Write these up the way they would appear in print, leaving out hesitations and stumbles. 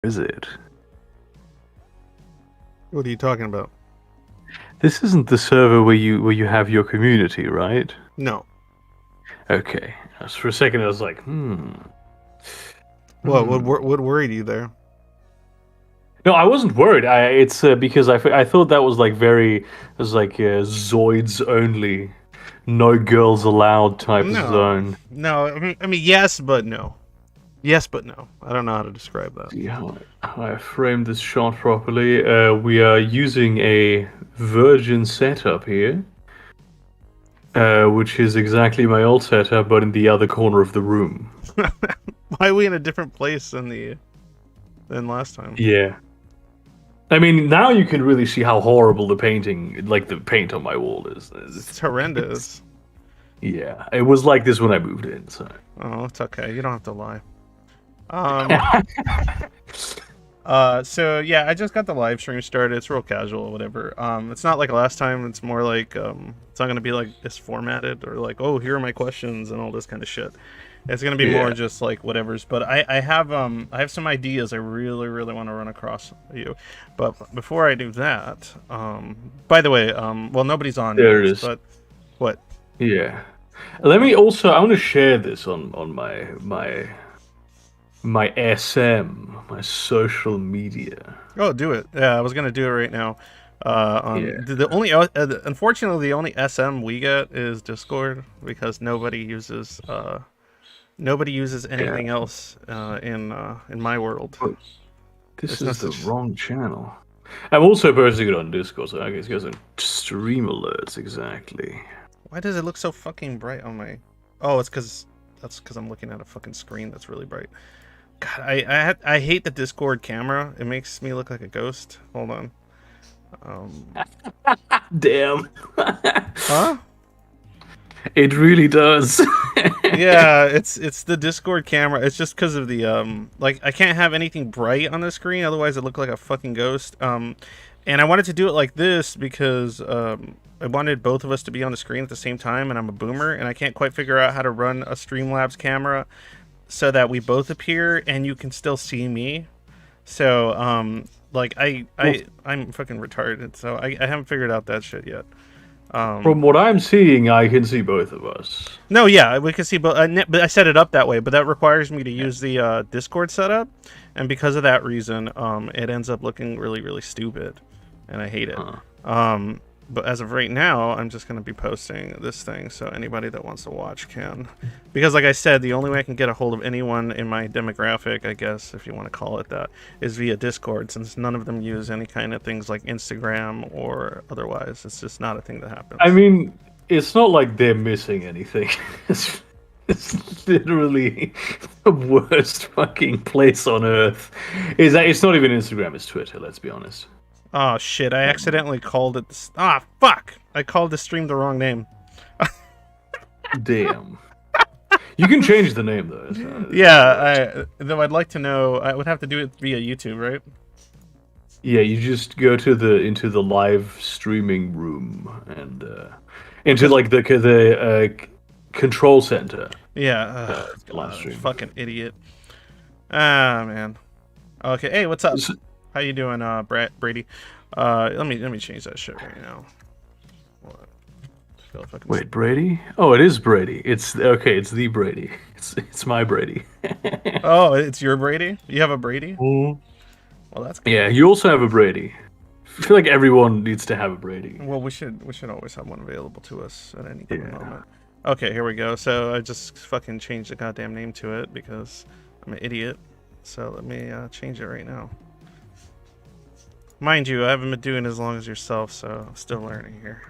Is it? What are you talking about? This isn't the server where you have your community, right? No. Okay. For a second, I was like, hmm. What Hmm. what worried you there? No, I wasn't worried. It's because I thought that was like it was like Zoids only, no girls allowed type of No. zone. No. I mean, yes, but no. Yes, but no. I don't know how to describe that. See how I framed this shot properly. We are using a Virgin setup here, which is exactly my old setup, but in the other corner of the room. Why are we in a different place than last time? Yeah. I mean, now you can really see how horrible the painting, like the paint on my wall is. It's horrendous. Yeah, it was like this when I moved in, so. Oh, it's okay. You don't have to lie. Um. So yeah, I just got the live stream started. It's real casual or whatever. It's not like last time. It's more like it's not gonna be like this formatted or like, oh, here are my questions and all this kind of shit. It's gonna be more Yeah. just like whatever's. But I have some ideas I really want to run across you. But before I do that, by the way, well, nobody's on There it yet, is. but what? Yeah. Let me also. I want to share this on my SM, my social media. Oh, do it. Yeah, I was gonna do it right now. Yeah. The only unfortunately the only SM we get is Discord because nobody uses Yeah. anything else in my world. But this There's no is the such. wrong channel. I'm also posting it on Discord, so I guess you guys can stream alerts exactly. Why does it look so fucking bright on my? Oh, that's because I'm looking at a fucking screen that's really bright. God, I hate the Discord camera. It makes me look like a ghost. Hold on. Um, Damn. huh? It really does. Yeah, it's the Discord camera. It's just because of the like I can't have anything bright on the screen, otherwise it look like a fucking ghost. And I wanted to do it like this because I wanted both of us to be on the screen at the same time, and I'm a boomer and I can't quite figure out how to run a Streamlabs camera so that we both appear and you can still see me. So like Well, I'm fucking retarded, so I haven't figured out that shit yet. from what I'm seeing, I can see both of us. No, yeah, we can see, but I set it up that way. But that requires me to use the Discord setup, and because of that reason, it ends up looking really stupid, and I hate it. Huh. Um, but as of right now, I'm just gonna be posting this thing, so anybody that wants to watch can. Because, like I said, the only way I can get a hold of anyone in my demographic, I guess, if you want to call it that, is via Discord, since none of them use any kind of things like Instagram or otherwise. It's just not a thing that I happens. mean, it's not like they're missing anything. It's, it's literally the worst fucking place on earth. Is that it's not even Instagram, it's Twitter, let's be honest. Oh shit! I Um, accidentally called it. Fuck! I called the stream the wrong name. Damn. You can change the name though. Yeah, though I'd like to know. I would have to do it via YouTube, right? Yeah, you just go to the into the live streaming room and into Because like control center. yeah, Live stream. fucking idiot. Ah man. Okay, hey, what's up? S- How you doing, Brady? Let me change that shit right now. What? I feel fucking. Wait, Brady? Oh, it is Brady. It's okay. It's the Brady. It's my Brady. Oh, it's your Brady. You have a Brady? Mhm. Well, that's Yeah, cool. you also have a Brady. I feel like everyone needs to have a Brady. Well, we should always have one available to us at any given Yeah. moment. Okay, here we go. So I just fucking changed the goddamn name to it because I'm an idiot. So let me change it right now. Mind you, I haven't been doing as long as yourself, so I'm still learning here.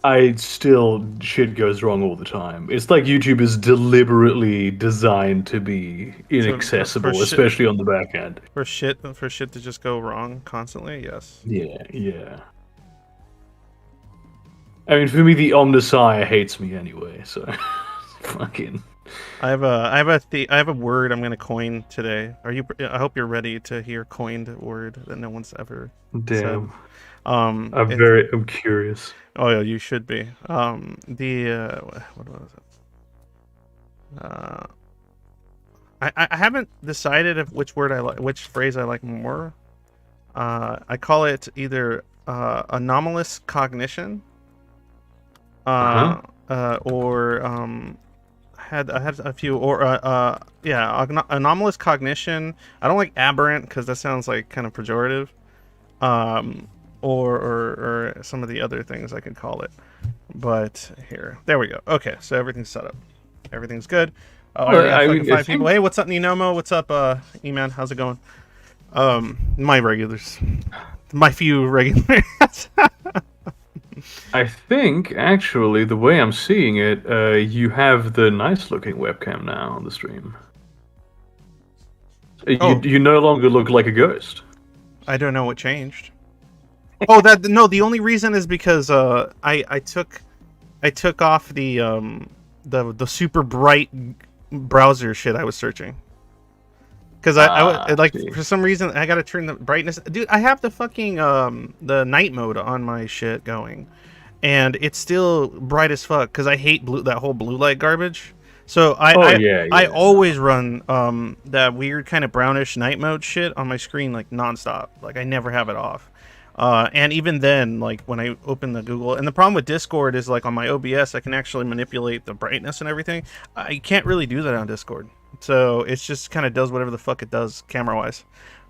I still shit goes wrong all the time. It's like YouTube is deliberately designed to be So inaccessible, especially on the back end. for shit to just go wrong constantly. Yes. Yeah, yeah. I mean, for me, the Omnissiah hates me anyway, so fucking I have a word I'm gonna coin today. I hope you're ready to hear coined word that no one's ever said. damn. I'm It's very, I'm curious. Oh yeah, you should be. The what was it? Uh, I haven't decided if which word I like, which phrase I like more. I call it either anomalous cognition, Uh-huh. or I had a few, or yeah, anomalous cognition. I don't like aberrant because that sounds like kind of pejorative. Um, or some of the other things I could call it. But here, there we go. Okay, so everything's set up. Everything's good. Oh, I already Well, got I fucking mean, I five people. think Hey, what's up, Ninomo? What's up, E-Man? How's it going? My regulars. My few regulars. I think actually the way I'm seeing it, you have the nice looking webcam now on the stream. Oh, You no longer look like a ghost. I don't know what changed. Oh, that no. The only reason is because I took off the super bright browser shit I was searching. Because I like, See. for some reason I gotta turn the brightness. Dude, I have the fucking the night mode on my shit going, and it's still bright as fuck. Because I hate that whole blue light garbage. So Oh yeah, I yeah. always run that weird kind of brownish night mode shit on my screen like nonstop. Like I never have it off. And even then, like when I open the Google, and the problem with Discord is like on my OBS, I can actually manipulate the brightness and everything. I can't really do that on Discord. So it's just kind of does whatever the fuck it does camera wise.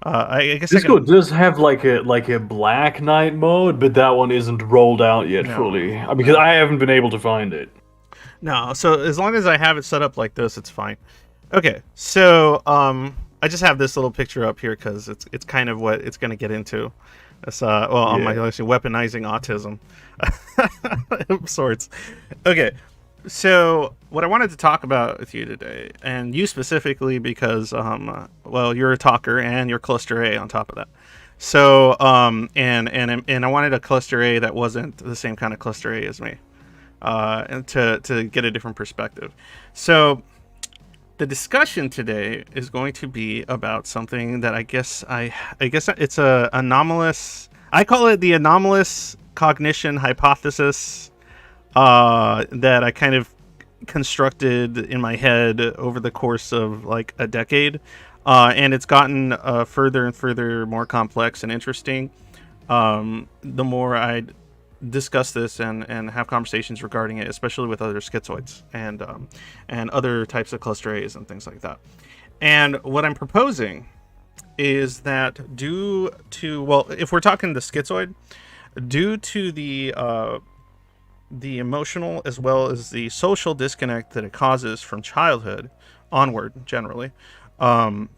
I guess I Discord can. does have like a black night mode, but that one isn't rolled out yet No, fully because no, I haven't been able to find it. no. So as long as I have it set up like this, it's fine. Okay, so I just have this little picture up here because it's kind of what it's gonna get into. It's well, on my Yeah. list, weaponizing autism of sorts. Okay, so what I wanted to talk about with you today, and you specifically because well, you're a talker and you're cluster A on top of that. So and I wanted a cluster A that wasn't the same kind of cluster A as me, and to get a different perspective. So the discussion today is going to be about something that I guess it's a anomalous. I call it the anomalous cognition hypothesis, that I kind of constructed in my head over the course of like a decade, and it's gotten further and further more complex and interesting. The more I discuss this and have conversations regarding it, especially with other schizoids and other types of cluster A's and things like that. And what I'm proposing is that due to, well, if we're talking the schizoid, due to the emotional as well as the social disconnect that it causes from childhood onward, generally, to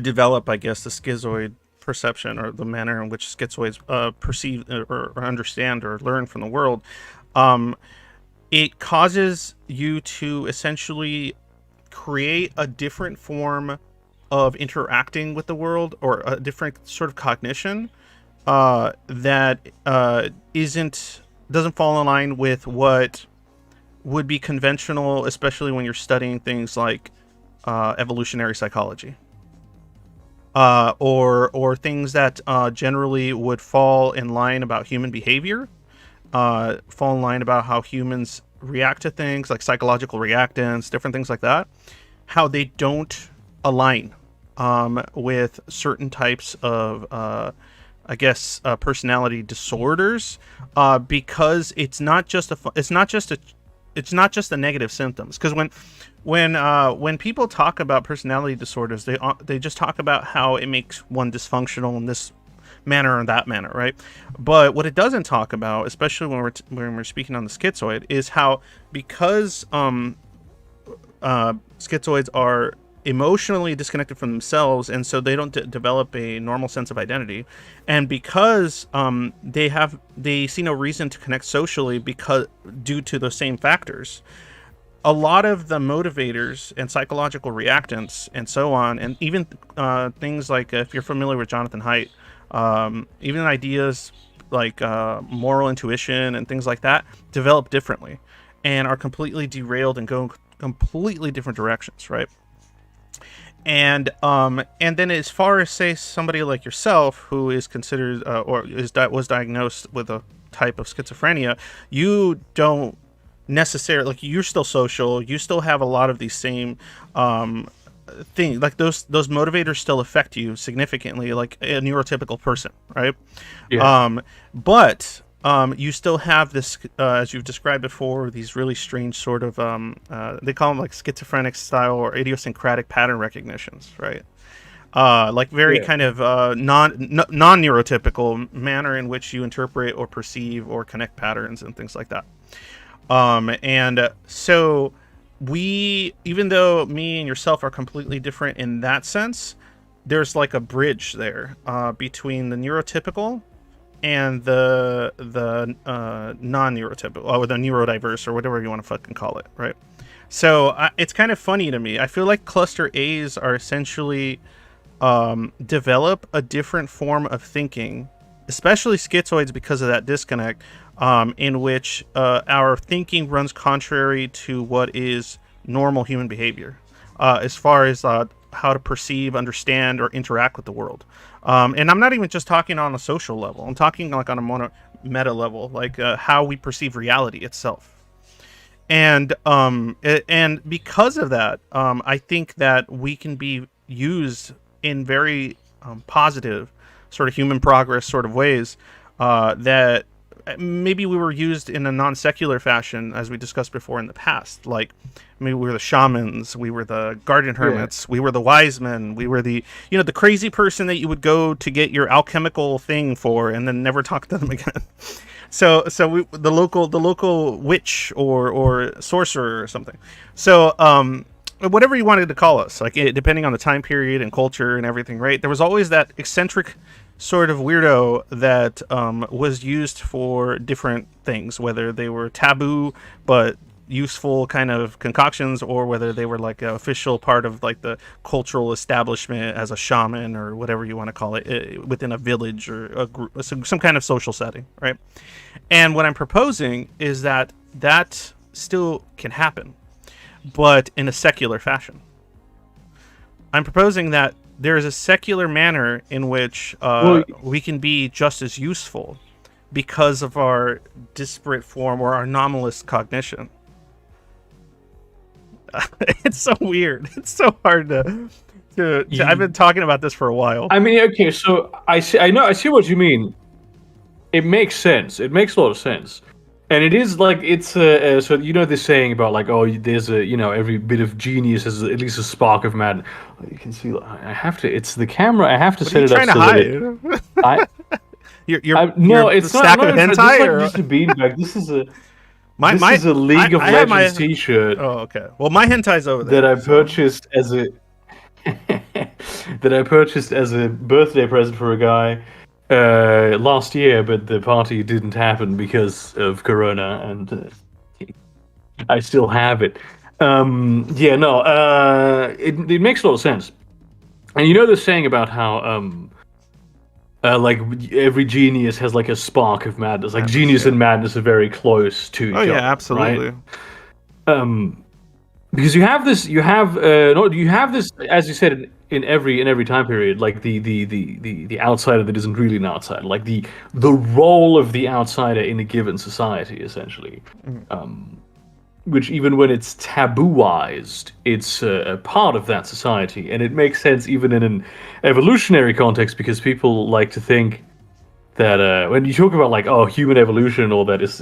develop, I guess, the schizoid perception or the manner in which schizoids perceive or understand or learn from the world, it causes you to essentially create a different form of interacting with the world or a different sort of cognition that isn't doesn't fall in line with what would be conventional, especially when you're studying things like evolutionary psychology, or things that generally would fall in line about human behavior, fall in line about how humans react to things like psychological reactance, different things like that, how they don't align with certain types of I guess personality disorders, because it's not just the negative symptoms. Because when people talk about personality disorders, they just talk about how it makes one dysfunctional in this manner or that manner, right? But what it doesn't talk about, especially when we're speaking on the schizoid, is how because schizoids are emotionally disconnected from themselves, and so they don't develop a normal sense of identity, and because they see no reason to connect socially because due to the same factors, a lot of the motivators and psychological reactants and so on, and even things like, if you're familiar with Jonathan Haidt, even ideas like moral intuition and things like that develop differently and are completely derailed and go completely different directions, right? And then as far as, say, somebody like yourself who is considered was diagnosed with a type of schizophrenia, you don't necessarily, like, you're still social, you still have a lot of these same thing, like those motivators still affect you significantly, like a neurotypical person, right? Yeah. But you still have this, as you've described before, these really strange sort of they call them like schizophrenic style or idiosyncratic pattern recognitions, right? Like very Yeah. kind of non-neurotypical manner in which you interpret or perceive or connect patterns and things like that. So we, even though me and yourself are completely different in that sense, there's like a bridge there between the neurotypical and the non-neurotypical, or the neurodiverse, or whatever you want to fucking call it, right? So it's kind of funny to me. I feel like cluster A's are essentially develop a different form of thinking, especially schizoids, because of that disconnect, in which our thinking runs contrary to what is normal human behavior, as far as how to perceive, understand, or interact with the world. And I'm not even just talking on a social level. I'm talking like on a meta level, like how we perceive reality itself. And because of that, I think that we can be used in very positive sort of human progress sort of ways, that maybe we were used in a non-secular fashion, as we discussed before in the past. Like maybe we were the shamans, we were the garden hermits, we were the wise men, we were the the crazy person that you would go to get your alchemical thing for and then never talk to them again. So the local witch or sorcerer or something. So whatever you wanted to call us, like depending on the time period and culture and everything, right? There was always that eccentric sort of weirdo that was used for different things, whether they were taboo but useful kind of concoctions, or whether they were like an official part of like the cultural establishment as a shaman or whatever you want to call it, within a village or a group, some kind of social setting, right? And what I'm proposing is that that still can happen, but in a secular fashion. I'm proposing that there is a secular manner in which we can be just as useful because of our disparate form or our anomalous cognition. It's so weird. It's so hard to I've been talking about this for a while. I mean, okay, so I see what you mean. It makes sense. It makes a lot of sense. And it is like, it's so this saying about like, oh, there's a every bit of genius has at least a spark of madness. You can see, I have to. It's the camera. I have to set it up so that you're it's stack not. Of It's hentai, like or? just a beanbag. This is a League of I have Legends T-shirt. Oh, okay. Well, my hentai's over there. That I purchased as a birthday present for a guy last year, but the party didn't happen because of Corona, and I still have it. It makes a lot of sense. And the saying about how like every genius has like a spark of madness. Like genius and madness are very close to each other. Oh yeah, absolutely. Right? Because you have this, as you said, in every time period, like the outsider that isn't really an outsider, like the role of the outsider in a given society, essentially. Which even when it's tabooized, it's a part of that society, and it makes sense even in an evolutionary context, because people like to think that when you talk about like, oh, human evolution and all that, it's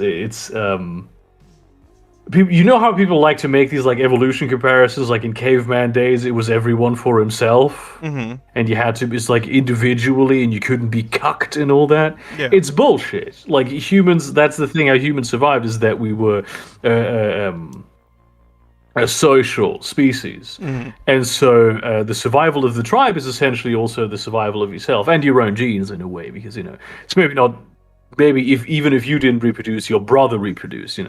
people, how people like to make these like evolution comparisons, like in caveman days it was everyone for himself, and you had to, it's like individually, and you couldn't be cucked and all that. It's bullshit. Like humans, that's the thing, how humans survived, is that we were a social species, and so the survival of the tribe is essentially also the survival of yourself and your own genes in a way, because it's maybe even if you didn't reproduce, your brother reproduced,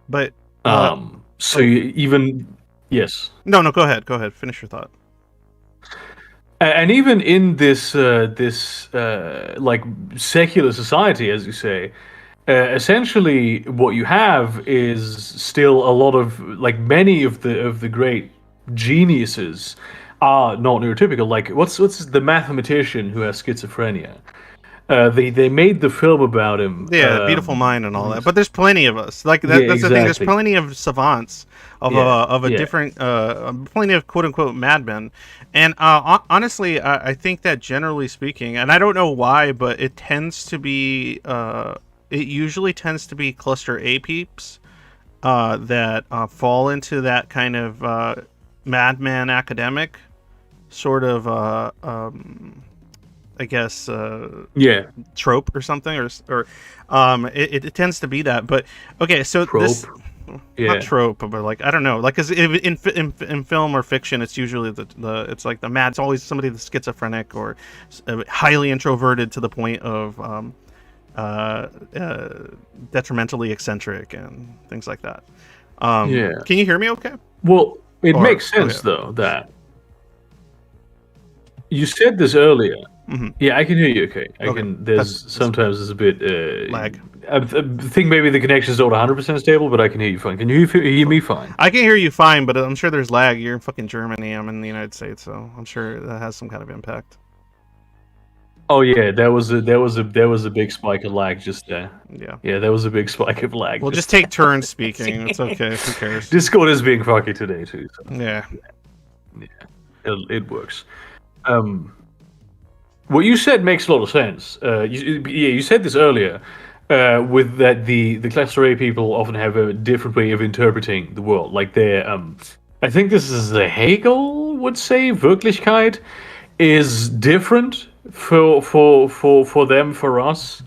but so even yes. No, go ahead. Finish your thought. And even in this like secular society, as you say, essentially what you have is still a lot of, like, many of the great geniuses are not neurotypical. Like what's the mathematician who has schizophrenia? They made the film about him. Yeah, Beautiful Mind and all that. But there's plenty of us. Like Yeah, that's the thing. There's exactly. plenty of savants of a Yeah. different plenty of quote unquote madmen. And honestly, I think that generally speaking, and I don't know why, but it tends to be it usually tends to be cluster A peeps that fall into that kind of madman academic sort of I guess Yeah. trope or something, or it tends to be that. But okay, so Trope. this Yeah. not trope, but like I don't know, like because in film or fiction, it's usually the it's like the mad. It's always somebody that's schizophrenic or highly introverted to the point of detrimentally eccentric and things like that. Yeah. Can you hear me? Okay. Well, it Or- makes sense okay. though that you said this earlier. Mm-hmm. Yeah, I can hear you. Okay, I Okay. can. There's sometimes there's a bit Lag. I think maybe the connection's not 100% stable, but I can hear you fine. Can you hear me fine? I can hear you fine, but I'm sure there's lag. You're in fucking Germany. I'm in the United States, so I'm sure that has some kind of impact. Oh yeah, there was a big spike of lag just there. Yeah. Yeah, there was a big spike of lag. We'll just take turns speaking. It's okay. Who cares? Discord is being fucky today too. So Yeah. it works. What you said makes a lot of sense. You said this earlier, with that the cluster A people often have a different way of interpreting the world. Like they're, I think this is the Hegel would say Wirklichkeit is different for them, for us.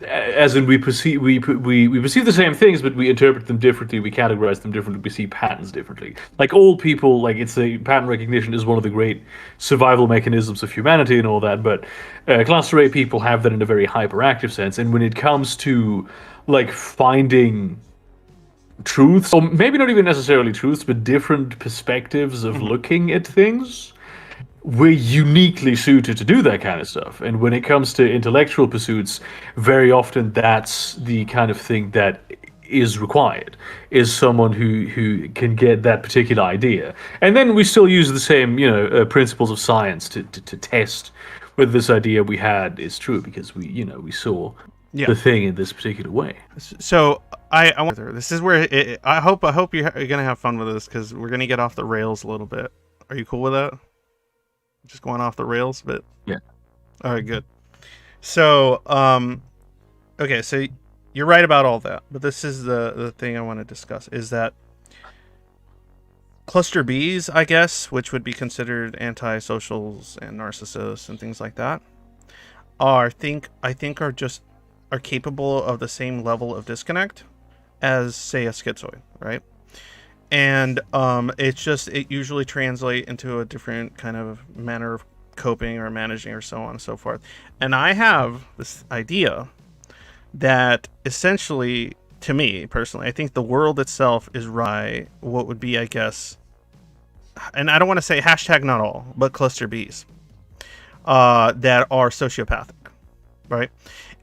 As in we perceive we perceive the same things, but we interpret them differently. We categorize them differently. We see patterns differently. Like all people, like it's a pattern recognition is one of the great survival mechanisms of humanity and all that. But cluster A people have that in a very hyperactive sense. And when it comes to like finding truths, or maybe not even necessarily truths, but different perspectives of looking at things, we're uniquely suited to do that kind of stuff. And when it comes to intellectual pursuits, very often that's the kind of thing that is required, is someone who can get that particular idea. And then we still use the same principles of science to test whether this idea we had is true, because we saw the thing in this particular way. So I want this is where I hope you're gonna have fun with this, because we're gonna get off the rails a little bit. Are you cool with that? Just going off the rails a bit. Yeah. All right, good. So, okay, so you're right about all that, but this is the thing I want to discuss, is that cluster Bs, I guess, which would be considered antisocials and narcissists and things like that, I think are capable of the same level of disconnect as, say, a schizoid, right? And it usually translates into a different kind of manner of coping or managing or so on and so forth. And I have this idea that essentially, to me personally, I think the world itself is right. What would be, I guess, and I don't want to say hashtag not all, but cluster Bs that are sociopathic, right?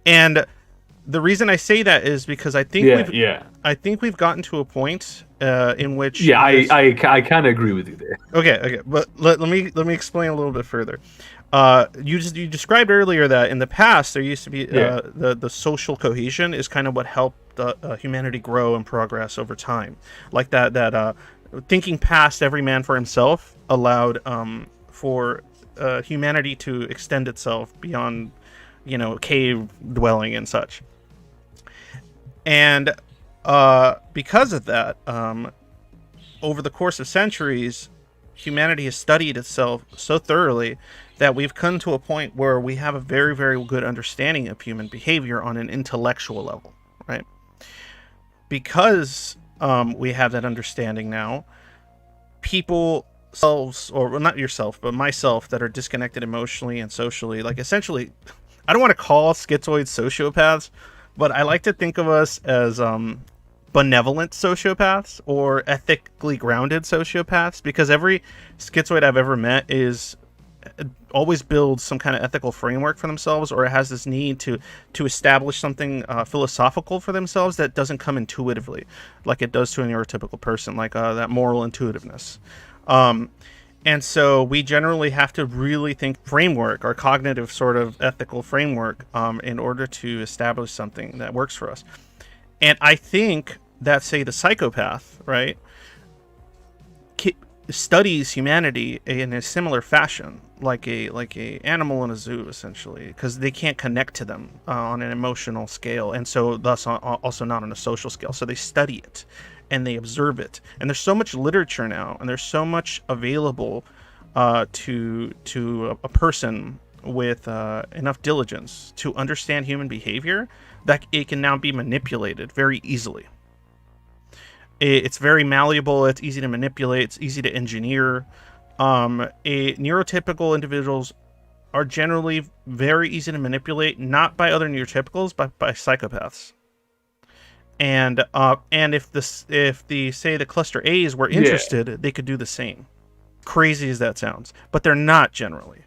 And the reason I say that is because I think we've gotten to a point in which I kind of agree with you there. Okay, but let me explain a little bit further. You described earlier that in the past there used to be the social cohesion is kind of what helped humanity grow and progress over time, like that thinking past every man for himself allowed for humanity to extend itself beyond cave dwelling and such. And because of that, over the course of centuries, humanity has studied itself so thoroughly that we've come to a point where we have a very, very good understanding of human behavior on an intellectual level, right? Because we have that understanding now, people selves, or well, not yourself, but myself, that are disconnected emotionally and socially, like essentially, I don't want to call schizoids sociopaths, but I like to think of us as benevolent sociopaths or ethically grounded sociopaths, because every schizoid I've ever met is always builds some kind of ethical framework for themselves, or has this need to establish something philosophical for themselves that doesn't come intuitively like it does to a neurotypical person, like that moral intuitiveness. And so we generally have to really think framework, our cognitive sort of ethical framework, in order to establish something that works for us. And I think that, say, the psychopath, right, studies humanity in a similar fashion, like a animal in a zoo, essentially, because they can't connect to them on an emotional scale, and so thus also not on a social scale. So they study it and they observe it, and there's so much literature now, and there's so much available to a person with enough diligence to understand human behavior that it can now be manipulated very easily. It's very malleable. It's easy to manipulate. It's easy to engineer. Neurotypical individuals are generally very easy to manipulate, not by other neurotypicals, but by psychopaths. And if the cluster A's were interested, they could do the same. Crazy as that sounds, but they're not generally.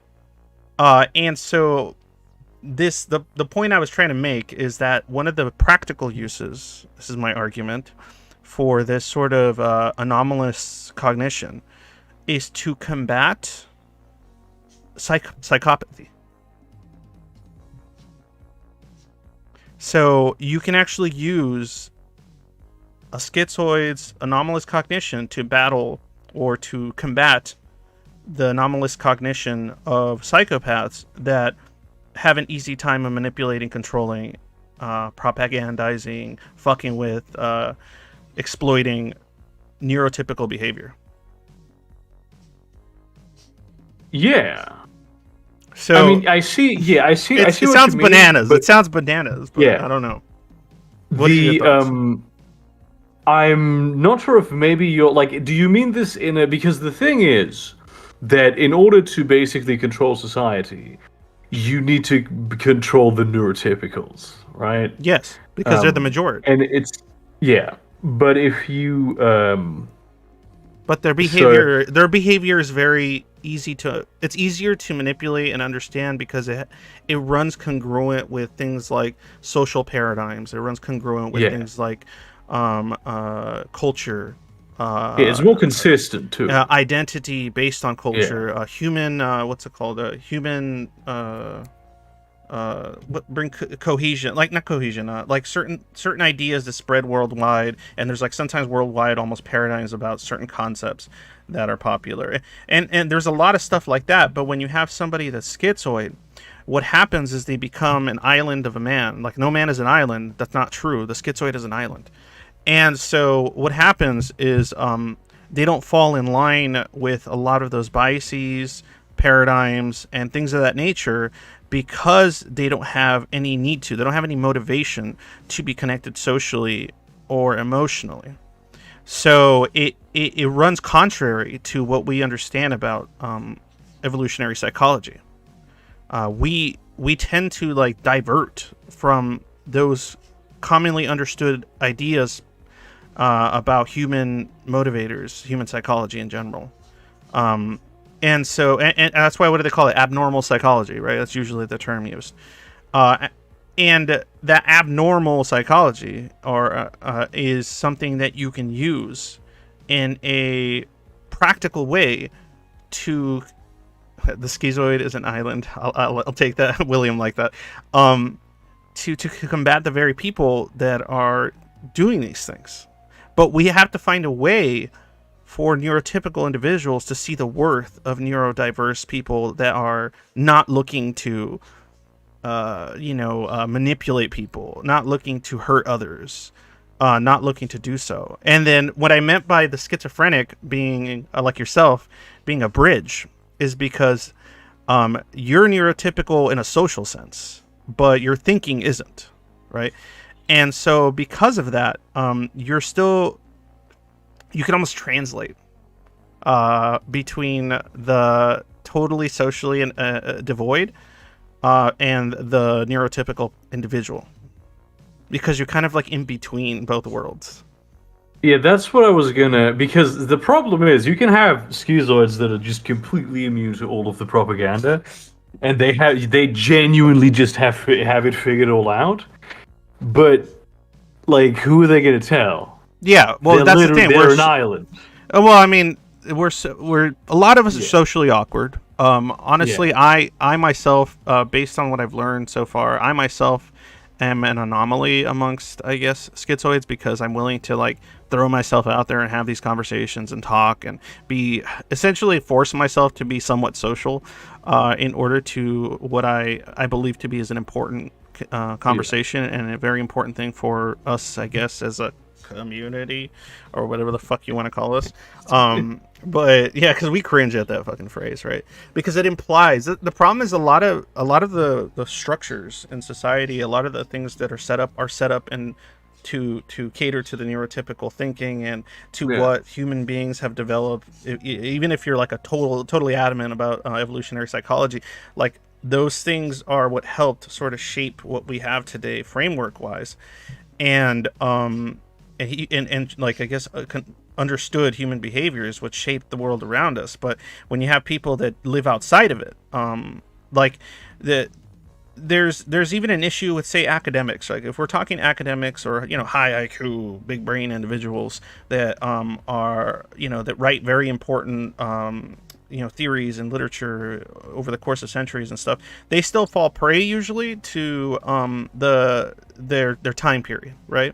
And so the point I was trying to make is that one of the practical uses, this is my argument, for this sort of anomalous cognition is to combat psychopathy. So you can actually use a schizoid's anomalous cognition to battle or to combat the anomalous cognition of psychopaths that have an easy time of manipulating, controlling, propagandizing, fucking with, exploiting neurotypical behavior. Yeah. So I mean, I see. Yeah, I see. I see. It what sounds you mean, bananas. but It sounds bananas. But yeah, I don't know. What are your thoughts? I'm not sure if maybe you're like. Do you mean this in a? Because the thing is that in order to basically control society, you need to control the neurotypicals, right? Yes, because they're the majority. And it's but if you but their behavior is very easy to. It's easier to manipulate and understand because it runs congruent with things like social paradigms. It runs congruent with things like culture. It's more consistent too. Identity based on culture. Human. What's it called? Human. Bring cohesion, like not cohesion, like certain ideas that spread worldwide, and there's like sometimes worldwide almost paradigms about certain concepts that are popular, and there's a lot of stuff like that. But when you have somebody that's schizoid, what happens is they become an island of a man. Like no man is an island. That's not true. The schizoid is an island, and so what happens is they don't fall in line with a lot of those biases, paradigms, and things of that nature, because they don't have any need to. They don't have any motivation to be connected socially or emotionally. So it runs contrary to what we understand about evolutionary psychology. We tend to like divert from those commonly understood ideas about human motivators, human psychology in general. And so, and that's why, what do they call it? Abnormal psychology, right? That's usually the term used. And that abnormal psychology is something that you can use in a practical way to. The schizoid is an island. I'll take that, William, like that. To combat the very people that are doing these things. But we have to find a way for neurotypical individuals to see the worth of neurodiverse people that are not looking to, manipulate people, not looking to hurt others, not looking to do so. And then what I meant by the schizophrenic being, like yourself, being a bridge is because you're neurotypical in a social sense, but your thinking isn't, right? And so because of that, you can almost translate between the totally socially devoid and the neurotypical individual, because you're kind of like in between both worlds. Yeah, that's what I was gonna. Because the problem is, you can have schizoids that are just completely immune to all of the propaganda, and they genuinely just have it figured all out. But like, who are they gonna tell? Yeah, well, that's the thing. They're an island. Well, I mean, we're a lot of us are Yeah. socially awkward. Honestly, I myself, based on what I've learned so far, I myself am an anomaly amongst, I guess, schizoids, because I'm willing to like throw myself out there and have these conversations and talk and be essentially force myself to be somewhat social, in order to what I believe to be as an important conversation and a very important thing for us, I guess, as a community or whatever the fuck you want to call us. But yeah, because we cringe at that fucking phrase, right? Because it implies the problem is a lot of the structures in society, a lot of the things that are set up and to cater to the neurotypical thinking and to what human beings have developed. Even if you're like a totally adamant about evolutionary psychology, like those things are what helped sort of shape what we have today framework wise. And and like I guess understood human behaviors which shaped the world around us. But when you have people that live outside of it, like there's even an issue with, say, academics. Like if we're talking academics or high IQ, big brain individuals that are that write very important theories and literature over the course of centuries and stuff, they still fall prey usually to their time period, right?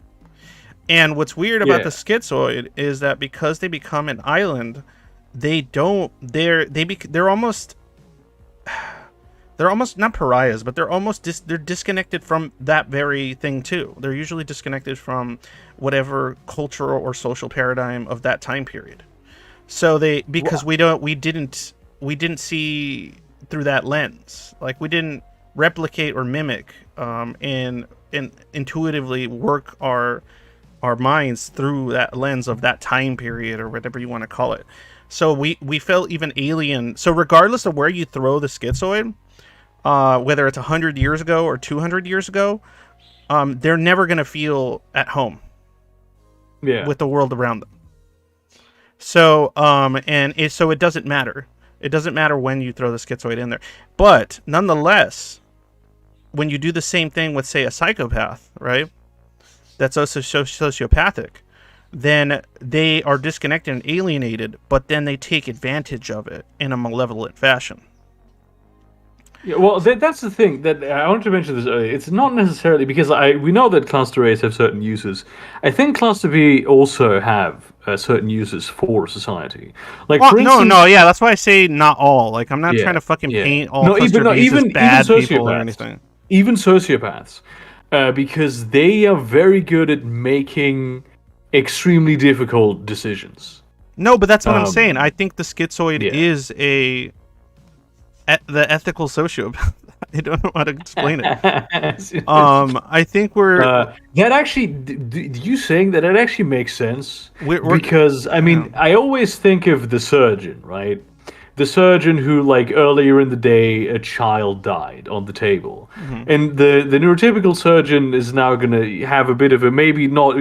And what's weird about the schizoid is that because they become an island, they're almost not pariahs, but they're almost they're disconnected from that very thing too. They're usually disconnected from whatever cultural or social paradigm of that time period. So we didn't see through that lens. Like we didn't replicate or mimic and intuitively work our minds through that lens of that time period or whatever you want to call it. So we felt even alien. So regardless of where you throw the schizoid, whether it's 100 years ago or 200 years ago, they're never going to feel at home with the world around them. So so it doesn't matter. It doesn't matter when you throw the schizoid in there. But nonetheless, when you do the same thing with, say, a psychopath, right? That's also sociopathic, then they are disconnected and alienated, but then they take advantage of it in a malevolent fashion. Yeah, well, that's the thing that I wanted to mention this earlier. It's not necessarily because we know that cluster A's have certain uses. I think cluster B also have certain uses for society. Like, for instance, that's why I say not all. Like, I'm not trying to fucking paint all cluster B's as bad people or anything. Even sociopaths, because they are very good at making extremely difficult decisions. No, but that's what I'm saying. I think the schizoid is the ethical sociopath. I don't know how to explain it. I think we're that actually. You saying that it actually makes sense because I mean I always think of the surgeon, right? The surgeon who, like, earlier in the day, a child died on the table. Mm-hmm. And the neurotypical surgeon is now going to have a bit of a, maybe not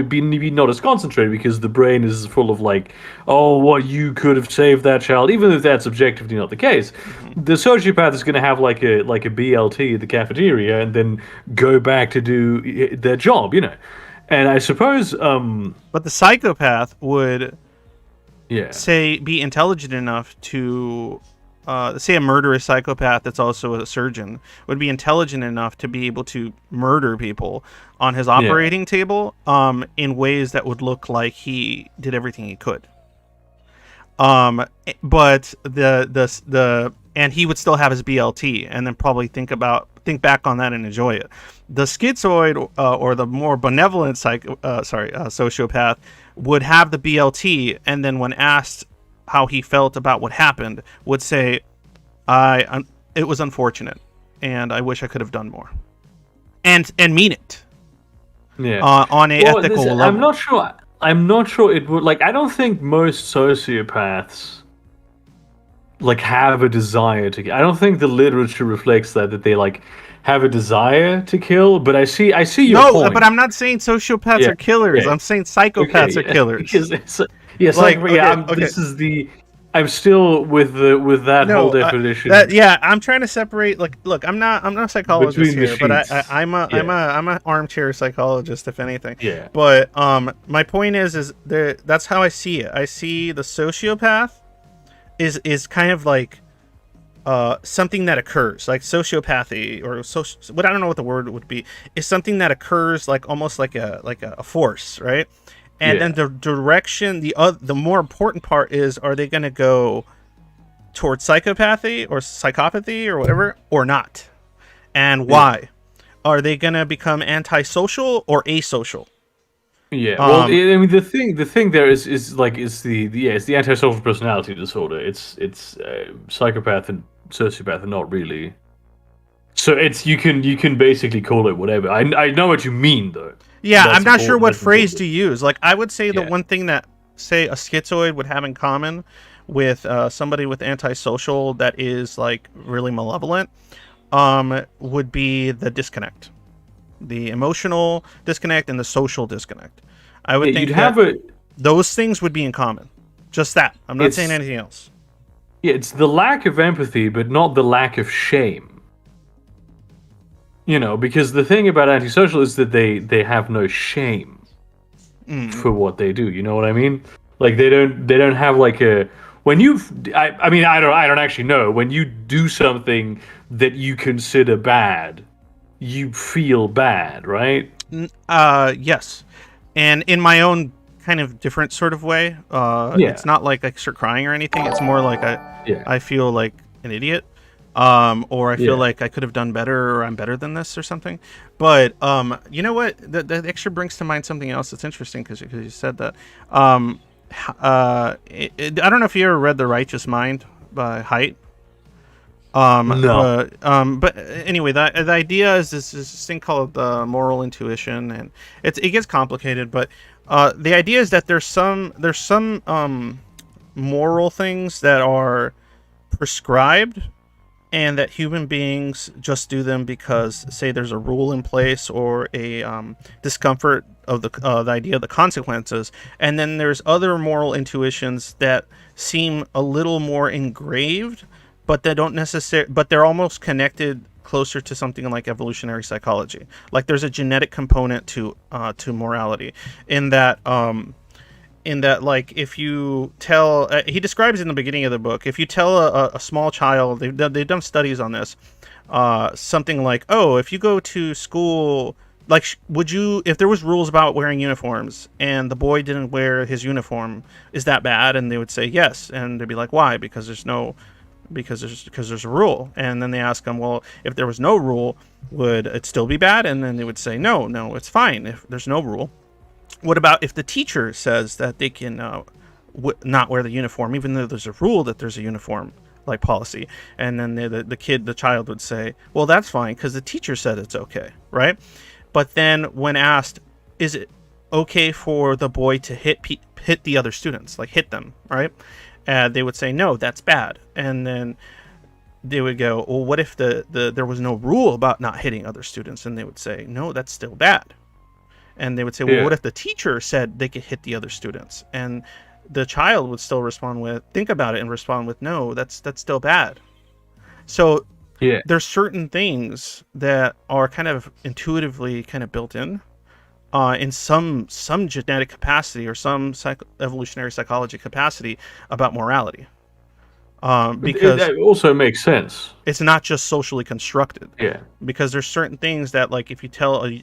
as concentrated because the brain is full of, like, oh, what, you could have saved that child, even if that's objectively not the case. Mm-hmm. The sociopath is going to have, like a BLT at the cafeteria and then go back to do their job, And I suppose... but the psychopath would... say be intelligent enough to say a murderous psychopath that's also a surgeon would be intelligent enough to be able to murder people on his operating table in ways that would look like he did everything he could. But and he would still have his BLT and then probably think back on that and enjoy it. The schizoid or the more benevolent sociopath would have the BLT, and then when asked how he felt about what happened, would say, it was unfortunate, and I wish I could have done more, and mean it. On a ethical level. I'm not sure it would. Like, I don't think most sociopaths like have a desire to. I don't think the literature reflects that they like have a desire to kill. But I see your point. No, but I'm not saying sociopaths are killers. Okay. I'm saying psychopaths are killers. This is the. I'm still with that whole definition. I'm trying to separate. Like, look, I'm not a psychologist here, but I'm an armchair psychologist, if anything. Yeah. But my point is that's how I see it. I see the sociopath is kind of like something that occurs, like sociopathy or social. What I don't know what the word would be is something that occurs like almost like a force, right? And then Yeah. the direction, the more important part is, are they going to go towards psychopathy or psychopathy or whatever, or not? And Yeah. why? Are they going to become antisocial or asocial? Yeah. Well, Um, I mean, the thing there is like it's the antisocial personality disorder. It's psychopath and sociopath are not really. So it's you can basically call it whatever. I know what you mean though. yeah, I'm That's not sure important. what That's phrase important. to use. Like, I would say the Yeah. one thing that, say, a schizoid would have in common with somebody with antisocial that is like really malevolent, would be the disconnect, the emotional disconnect and the social disconnect. I Yeah. would You'd think that have a. those things would be in common. Just that. I'm not saying It's anything else. yeah. It's the lack of empathy, but not the lack of shame. Because the thing about antisocial is that they have no shame Mm. for what they do. You know what I mean? Like they don't have like a when you I mean I don't actually know when you do something that you consider bad, you feel bad, right? Yes. And in my own kind of different sort of way, Yeah, it's not like I start crying or anything. It's more like yeah, I feel like an idiot, or I feel yeah. like I could have done better, or I'm better than this, or something. But you know what? That actually brings to mind something else that's interesting because you said that. I don't know if you ever read *The Righteous Mind* by Haidt. No. But anyway, the idea is this thing called moral intuition, and it gets complicated. But the idea is that there's some moral things that are prescribed, and that human beings just do them because, say, there's a rule in place or a discomfort of the idea of the consequences. And then there's other moral intuitions that seem a little more engraved, but they don't necessarily, but they're almost connected closer to something like evolutionary psychology. Like, there's a genetic component to morality, in that like, if you tell, he describes in the beginning of the book, if you tell a small child, they've done studies on this, something like, oh, if you go to school, like, would you, if there was rules about wearing uniforms and the boy didn't wear his uniform, is that bad? And they would say yes. And they'd be like, why? Because there's a rule. And then they ask them, well, if there was no rule, would it still be bad? And then they would say, no, it's fine if there's no rule. What about if the teacher says that they can not wear the uniform, even though there's a rule that there's a uniform like policy? And then the child would say, well, that's fine because the teacher said it's okay, right? But then when asked, is it okay for the boy to hit the other students, like hit them, right? They would say, no, that's bad. And then they would go, well, what if there was no rule about not hitting other students? And they would say, no, that's still bad. And they would say, well, Yeah, what if the teacher said they could hit the other students? And the child would still respond with, think about it, and respond with, no, that's still bad. So yeah, there's certain things that are kind of intuitively kind of built in some genetic capacity or some evolutionary psychology capacity about morality, because that also makes sense. it's not just socially constructed. Yeah, Because there's certain things that, like, if you tell a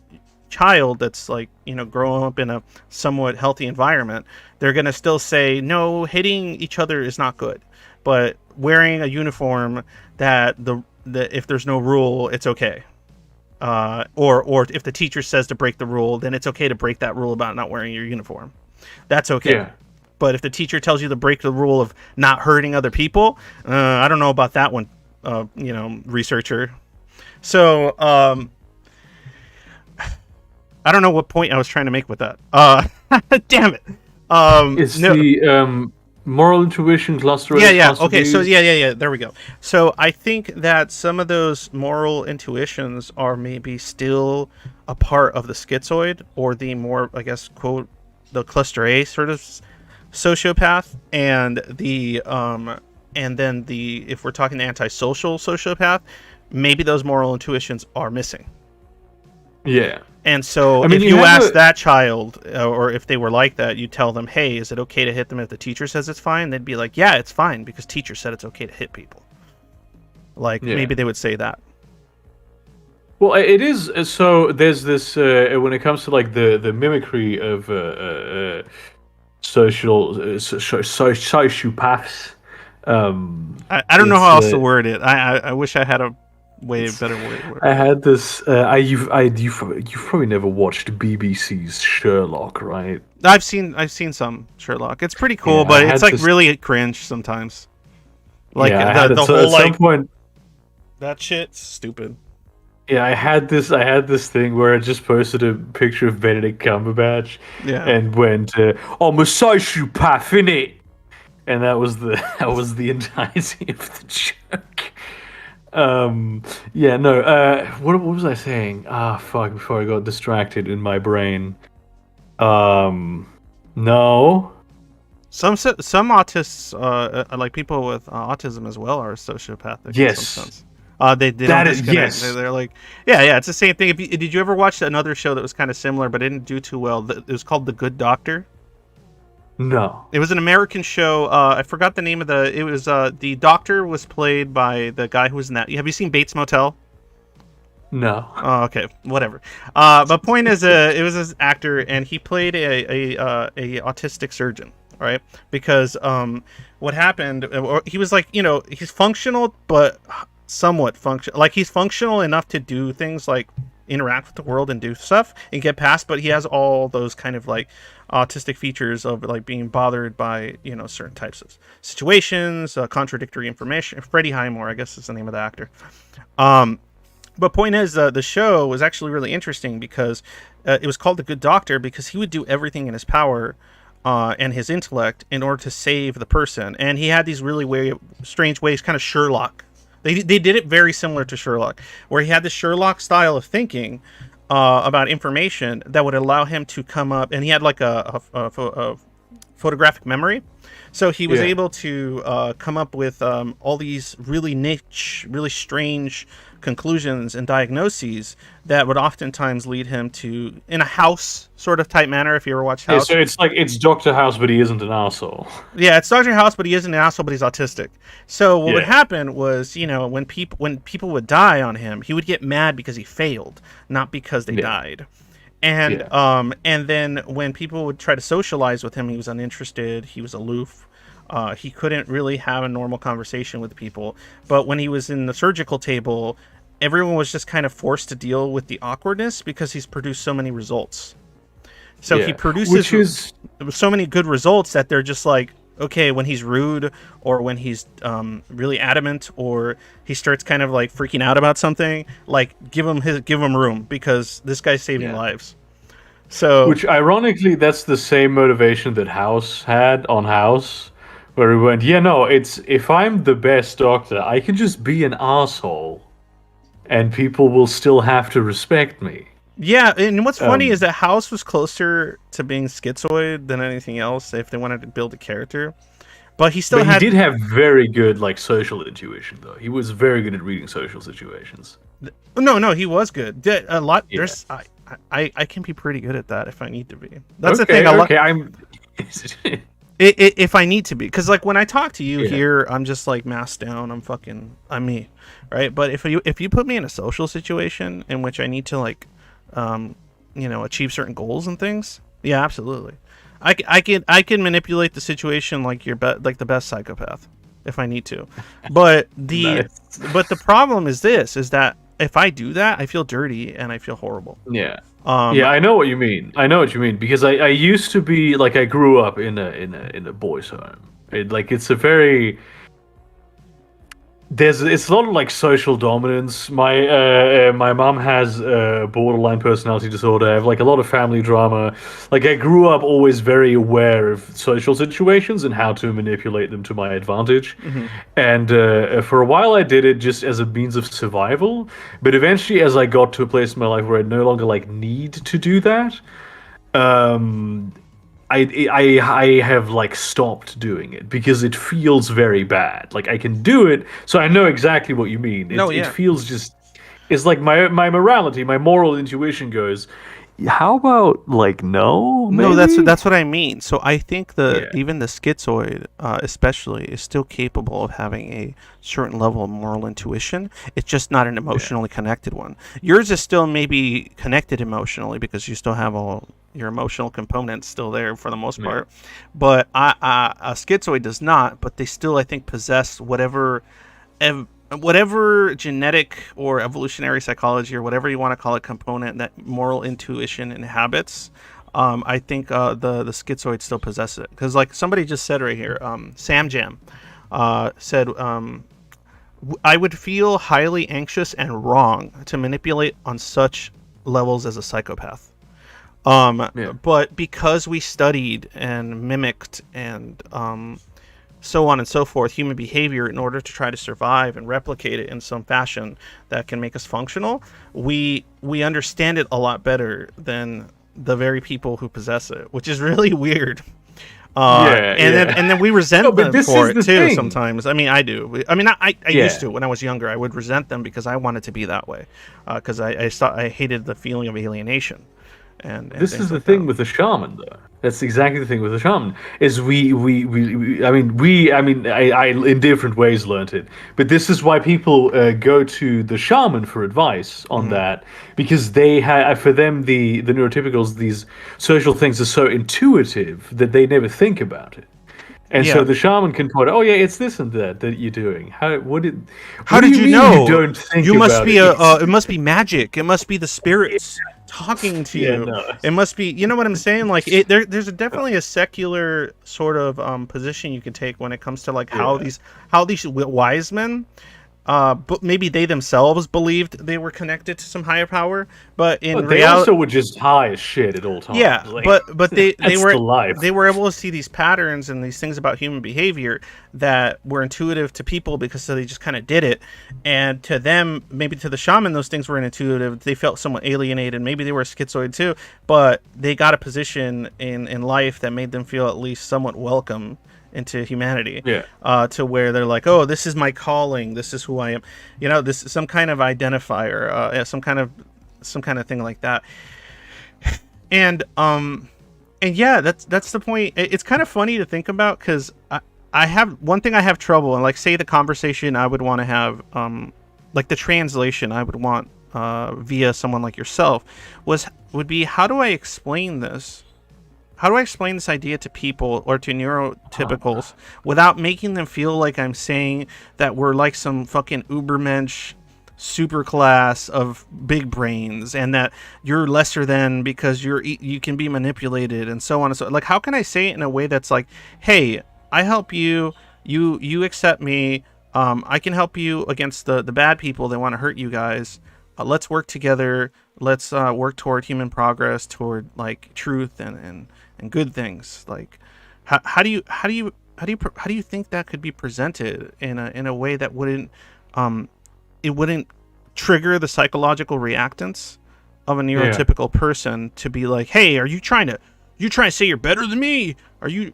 child that's, like, growing up in a somewhat healthy environment, they're going to still say, no, hitting each other is not good, but wearing a uniform, that if there's no rule, it's okay. Or if the teacher says to break the rule, then it's okay to break that rule about not wearing your uniform. That's okay. yeah. But if the teacher tells you to break the rule of not hurting other people, I don't know about that one, researcher. So, I don't know what point I was trying to make with that. Damn it. It's No. the moral intuition cluster A, Yeah. cluster Okay. So B. yeah. There we go. So I think that some of those moral intuitions are maybe still a part of the schizoid, or the more, I guess, quote, the cluster A sort of sociopath, and then if we're talking the antisocial sociopath, maybe those moral intuitions are missing. Yeah. And so I mean, if you you have ask a that child, or if they were like that, you tell them, hey, is it okay to hit them if the teacher says it's fine? They'd be like, yeah, it's fine because teacher said it's okay to hit people. Like, yeah. maybe they would say that. Well, it is. So there's this when it comes to like the mimicry of sociopaths. I don't know It's how else to word it. I wish I had a way better word. I had this. You've probably never watched BBC's Sherlock, right? I've seen some Sherlock. It's pretty cool, Yeah, I but it's had like this. really cringe sometimes. Like Yeah, I had it. the So whole at some like point, that shit's stupid. yeah, I had this. I had this thing where I just posted a picture of Benedict Cumberbatch, Yeah. and went, "I'm a sociopath, innit?" And that was the that was the entirety of the joke. Yeah, no. What was I saying? Ah, fuck! Before I got distracted in my brain. No. Some autists, like people with autism as well, are sociopathic in Yes. some sense. They don't That is disconnect. yes. They're like, yeah, it's the same thing. Did you ever watch another show that was kind of similar but didn't do too well? It was called The Good Doctor. No. It was an American show. I forgot the name of the. It was the doctor was played by the guy who was in that. Have you seen Bates Motel? No. Oh, okay, whatever. But point is, it was this actor, and he played a autistic surgeon, right? Because what happened? He was like, he's functional, but somewhat functional. Like he's functional enough to do things like interact with the world and do stuff and get past, but he has all those kind of like autistic features of like being bothered by certain types of situations, contradictory information. Freddie Highmore, I guess, is the name of the actor. But point is, the show was actually really interesting because it was called The Good Doctor because he would do everything in his power and his intellect in order to save the person. And he had these really strange ways, kind of Sherlock. They did it very similar to Sherlock, where he had this Sherlock style of thinking about information that would allow him to come up. And he had like a photographic memory. So he was able to come up with all these really niche, really strange conclusions and diagnoses that would oftentimes lead him to, in a House sort of type manner, if you ever watched House. So it's Dr. House, but he isn't an asshole. Yeah, it's Dr. House, but he isn't an asshole, but he's autistic. So what would happen was, when people would die on him, he would get mad because he failed, not because they died. And and then when people would try to socialize with him, he was uninterested, he was aloof. He couldn't really have a normal conversation with people. But when he was in the surgical table, everyone was just kind of forced to deal with the awkwardness because he's produced so many results. So he produces so many good results that they're just like, okay, when he's rude or when he's really adamant or he starts kind of like freaking out about something, like give him room because this guy's saving lives. So, which ironically, that's the same motivation that House had on House. Where he went, it's if I'm the best doctor, I can just be an asshole, and people will still have to respect me. Yeah, and what's funny is that House was closer to being schizoid than anything else if they wanted to build a character. But he did have very good like social intuition, though. He was very good at reading social situations. No, he was good. A lot. Yeah. There's I can be pretty good at that if I need to be. That's the thing. If I need to be, because like when I talk to you here, I'm just like masked down. I'm me, right? But if you put me in a social situation in which I need to like, achieve certain goals and things, yeah, absolutely. I can manipulate the situation like like the best psychopath if I need to, but but the problem is that if I do that, I feel dirty and I feel horrible. Yeah. I know what you mean. Because I used to be like I grew up in a boys' home. It's a very it's a lot of like social dominance. My mom has borderline personality disorder. I have like a lot of family drama. Like I grew up always very aware of social situations and how to manipulate them to my advantage. Mm-hmm. And for a while I did it just as a means of survival. But eventually, as I got to a place in my life where I no longer like need to do that, I have like stopped doing it because it feels very bad. Like I can do it, so I know exactly what you mean. It feels just It's like my morality, my moral intuition goes, how about like no, No, maybe? that's what I mean. So I think Yeah, even the schizoid, especially, is still capable of having a certain level of moral intuition. It's just not an yeah, emotionally connected one. Yours is still maybe connected emotionally because you still have all your emotional components still there for the most yeah. part. But a schizoid does not. But they still, I think, possess whatever genetic or evolutionary psychology or whatever you want to call it component that moral intuition inhabits. I think the schizoid still possess it because like somebody just said right here, Sam Jam said I would feel highly anxious and wrong to manipulate on such levels as a psychopath. Yeah. But because we studied and mimicked and so on and so forth, human behavior in order to try to survive and replicate it in some fashion that can make us functional, we understand it a lot better than the very people who possess it, which is really weird. Yeah, yeah. And then we No, resent but them this for is it the too. thing. Sometimes, I mean, I do. I mean, I used Yeah. to when I was younger. I would resent them because I wanted to be that way, because I hated the feeling of alienation and This is things the like that. thing with the shaman, though. That's exactly the thing with the shaman. Is I in different ways learned it, but this is why people go to the shaman for advice on Hmm. that because they have for them the neurotypicals these social things are so intuitive that they never think about it, and so Yeah. the shaman can point, oh yeah, it's this and that you're doing. How What do did you you mean you know? don't think You must about be it? it must be magic. It must be the spirits talking to Yeah, you. no. It must be, you know what I'm saying? Like there's definitely a secular sort of position you can take when it comes to like Yeah. how these wise men but maybe they themselves believed they were connected to some higher power, but in But they reality, also were just high as shit at all yeah, times. Like but that's the life. they were able to see these patterns and these things about human behavior that were intuitive to people because so they just kind of did it, and to them, maybe to the shaman, those things were intuitive. They felt somewhat alienated. Maybe they were schizoid too, but they got a position in life that made them feel at least somewhat welcome into humanity, Yeah. to where they're like, oh, this is my calling, this is who I am, you know, this is some kind of identifier, some kind of thing like that. And and yeah, that's the point. It's kind of funny to think about because I have one thing I have trouble, and like say the conversation I would want to have, like the translation I would want via someone like yourself would be, how do I explain this? How do I explain this idea to people or to neurotypicals without making them feel like I'm saying that we're like some fucking ubermensch super class of big brains and that you're lesser than because you can be manipulated and so on and so, like, how can I say it in a way that's like, hey, I help you, you accept me, I can help you against the bad people that want to hurt you guys, let's work together, let's work toward human progress, toward like truth and good things. Like how do you think that could be presented in a way that wouldn't it wouldn't trigger the psychological reactance of a Yeah. neurotypical person to be like, hey, are you trying to say you're better than me? Are you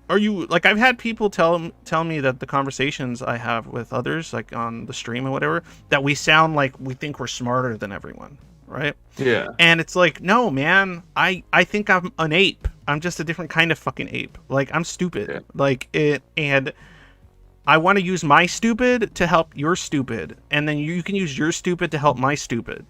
like, I've had people tell me that the conversations I have with others, like on the stream or whatever, that we sound like we think we're smarter than everyone, right? Yeah. And it's like, no, man, I think I'm an ape. I'm just a different kind of fucking ape. Like, I'm stupid. Yeah. Like it, and I want to use my stupid to help your stupid, and then you can use your stupid to help my stupid.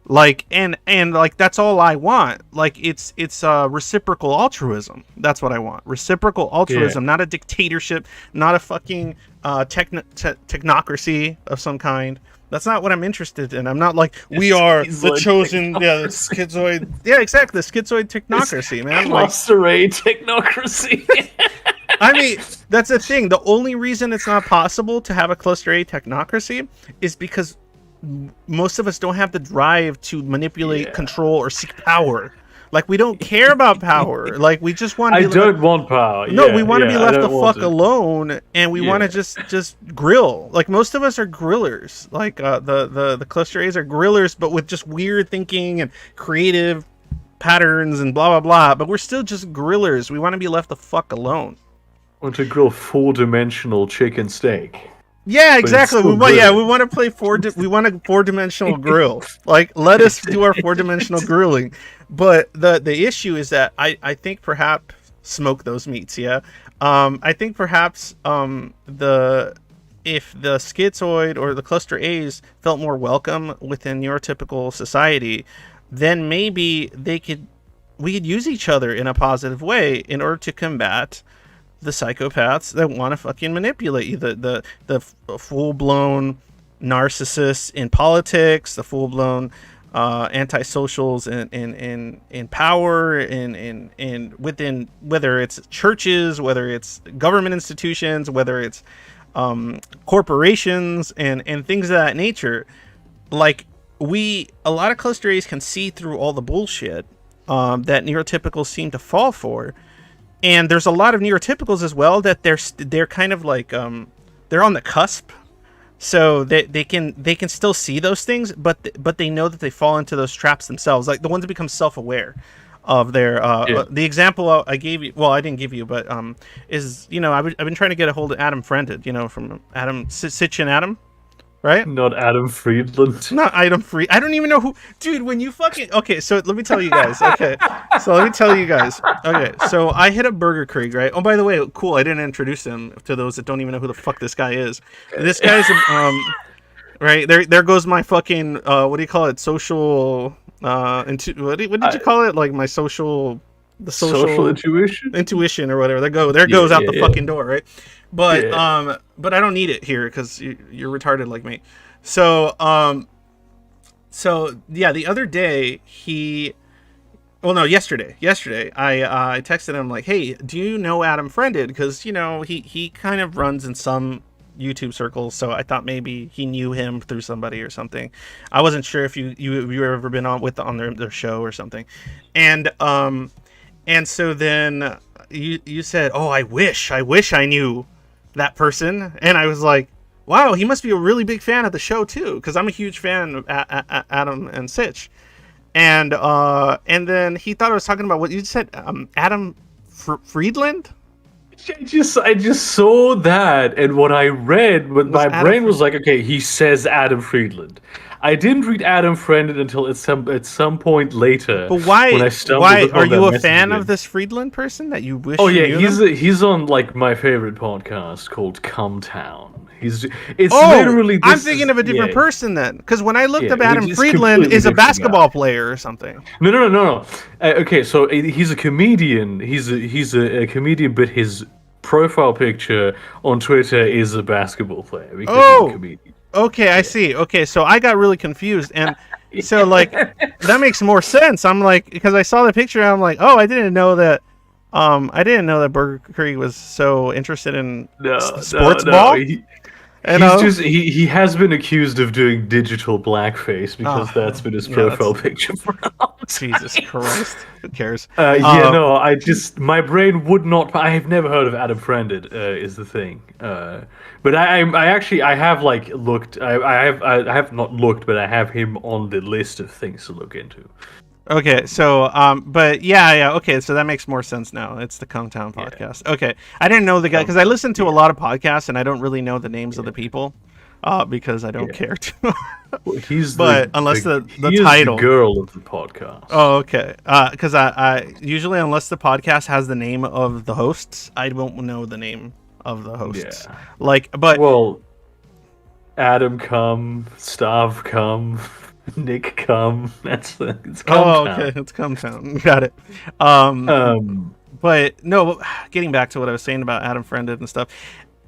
Like, and like, that's all I want. Like, it's reciprocal altruism. That's what I want. Reciprocal Yeah. altruism, not a dictatorship, not a fucking technocracy of some kind. That's not what I'm interested in. I'm not like, we are the Schizoid chosen, yeah, the technocracy. schizoid, yeah, exactly, the schizoid It's technocracy, man. Like, cluster A technocracy. I mean, that's the thing. The only reason it's not possible to have a cluster A technocracy is because most of us don't have the drive to manipulate, Yeah. control, or seek power. Like, we don't care about power. Like, we just want I to be don't want power. no, Yeah, we want to be yeah, I left the don't want fuck it. alone, and we want to Yeah. just grill. Like, most of us are grillers. Like, the cluster A's are grillers, but with just weird thinking and creative patterns and blah blah blah. But we're still just grillers. We want to be left the fuck alone. Want to grill 4-dimensional chicken steak. Yeah, but it's exactly. still We good. want to play we want a four-dimensional grill. Like, let us do our four-dimensional grilling. But the issue is that I think perhaps smoke those meats. Yeah, I think perhaps the if the schizoid or the cluster A's felt more welcome within neurotypical society, then maybe we could use each other in a positive way in order to combat the psychopaths that want to fucking manipulate you, the full blown narcissists in politics, the full blown antisocials in power, in within, whether it's churches, whether it's government institutions, whether it's corporations and things of that nature. Like, a lot of cluster A's can see through all the bullshit that neurotypicals seem to fall for, and there's a lot of neurotypicals as well that they're kind of like they're on the cusp, so they can still see those things, but they know that they fall into those traps themselves, like the ones that become self-aware of their Yeah. the example I gave you, well, I didn't give you, but is, I've been trying to get a hold of Adam Friended, from Adam Sitch and Adam, right? Not Adam Friedland. Not item free. I don't even know who, dude. When you fucking, okay, so let me tell you guys. Okay, so let me tell you guys. Okay, so I hit up Burgerkrieg, right? Oh, by the way, cool. I didn't introduce him to those that don't even know who the fuck this guy is. This guy's right there. There goes my fucking what do you call it? Social what did you call it? Like my social, the Social intuition. intuition or whatever. There goes out the Yeah. fucking door, right? But Yeah. but I don't need it here because you're retarded like me. So so yeah, the other day well, no, yesterday I texted him like, hey, do you know Adam Friended? Because he kind of runs in some YouTube circles, so I thought maybe he knew him through somebody or something. I wasn't sure if you ever been on their show or something, and so then you said, oh, I wish I knew that person, and I was like, wow, he must be a really big fan of the show too, because I'm a huge fan of Adam and Sitch, and then he thought I was talking about what you said, Adam Friedland. I just saw that, and what I read, but Was my Adam brain was like, okay, he says Adam Friedland. I didn't read Adam Friended until at some point later But when I why stumbled are upon you that a message fan again. of this Friedland person that you wish Oh you yeah, knew them? he's on like my favorite podcast called Come Town. It's Oh, literally I'm this thinking is of a different yeah person then, because when I looked yeah, up which Adam is Friedland, completely is a different guy. basketball player or something. No. Okay, so he's a comedian. He's a comedian, but his profile picture on Twitter is a basketball player because he's a Oh, comedian. okay, I Yeah. see. Okay, so I got really confused, and so like that makes more sense. I'm like, because I saw the picture, I'm like, oh, I didn't know that Burgerkrieg was so interested in sports No. ball. You know? He has been accused of doing digital blackface because that's Oh, been his yeah, profile that's picture for a long Jesus time. Christ. Who cares? Yeah, no, my brain would not. I have never heard of Adam Friended. Is the thing. But I actually I have like looked. I have not looked, but I have him on the list of things to look into. Okay, so but yeah, okay, so that makes more sense now. It's the Come Town Yeah, podcast. Okay, I didn't know the guy because I sometimes. listen to a Yeah, lot of podcasts and I don't really know the names of yeah, the people, because I don't yeah. care to. Well, he's But unless the he is the title. girl of the podcast. Oh, okay. Because I usually, unless the podcast has the name of the hosts, I won't know the name of the hosts. Yeah. Like, but Well, Adam come, Stav come, Nick come. It's come oh, town. okay, it's Come Town. Got it. Um, Um, but no, getting back to what I was saying about Adam Friended and stuff.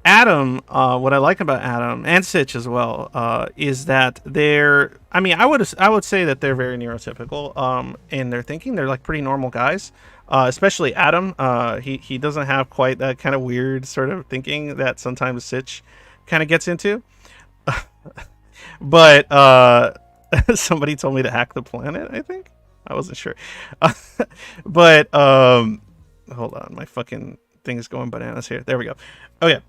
Adam, what I like about Adam and Sitch as well, is that they're. I mean, I would say that they're very neurotypical. In their thinking, they're like pretty normal guys. Especially Adam. He doesn't have quite that kind of weird sort of thinking that sometimes Sitch kind of gets into. But somebody told me to hack the planet. I think I wasn't sure, but hold on, my fucking thing is going bananas here. There we go. Okay.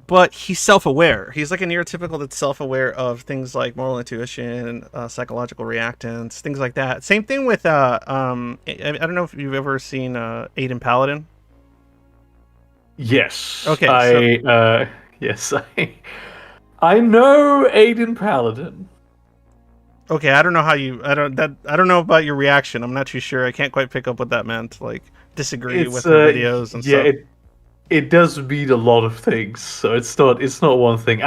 But he's self-aware. He's like a neurotypical that's self-aware of things like moral intuition, psychological reactance, things like that. Same thing with I don't know if you've ever seen Aiden Paladin. yes, Okay, so yes, I. I know Aiden Paladin. Okay, I don't know how you. I don't know about your reaction. I'm not too sure. I can't quite pick up what that meant. Like disagree It's with her videos and yeah, stuff. it does mean a lot of things, so it's not one thing.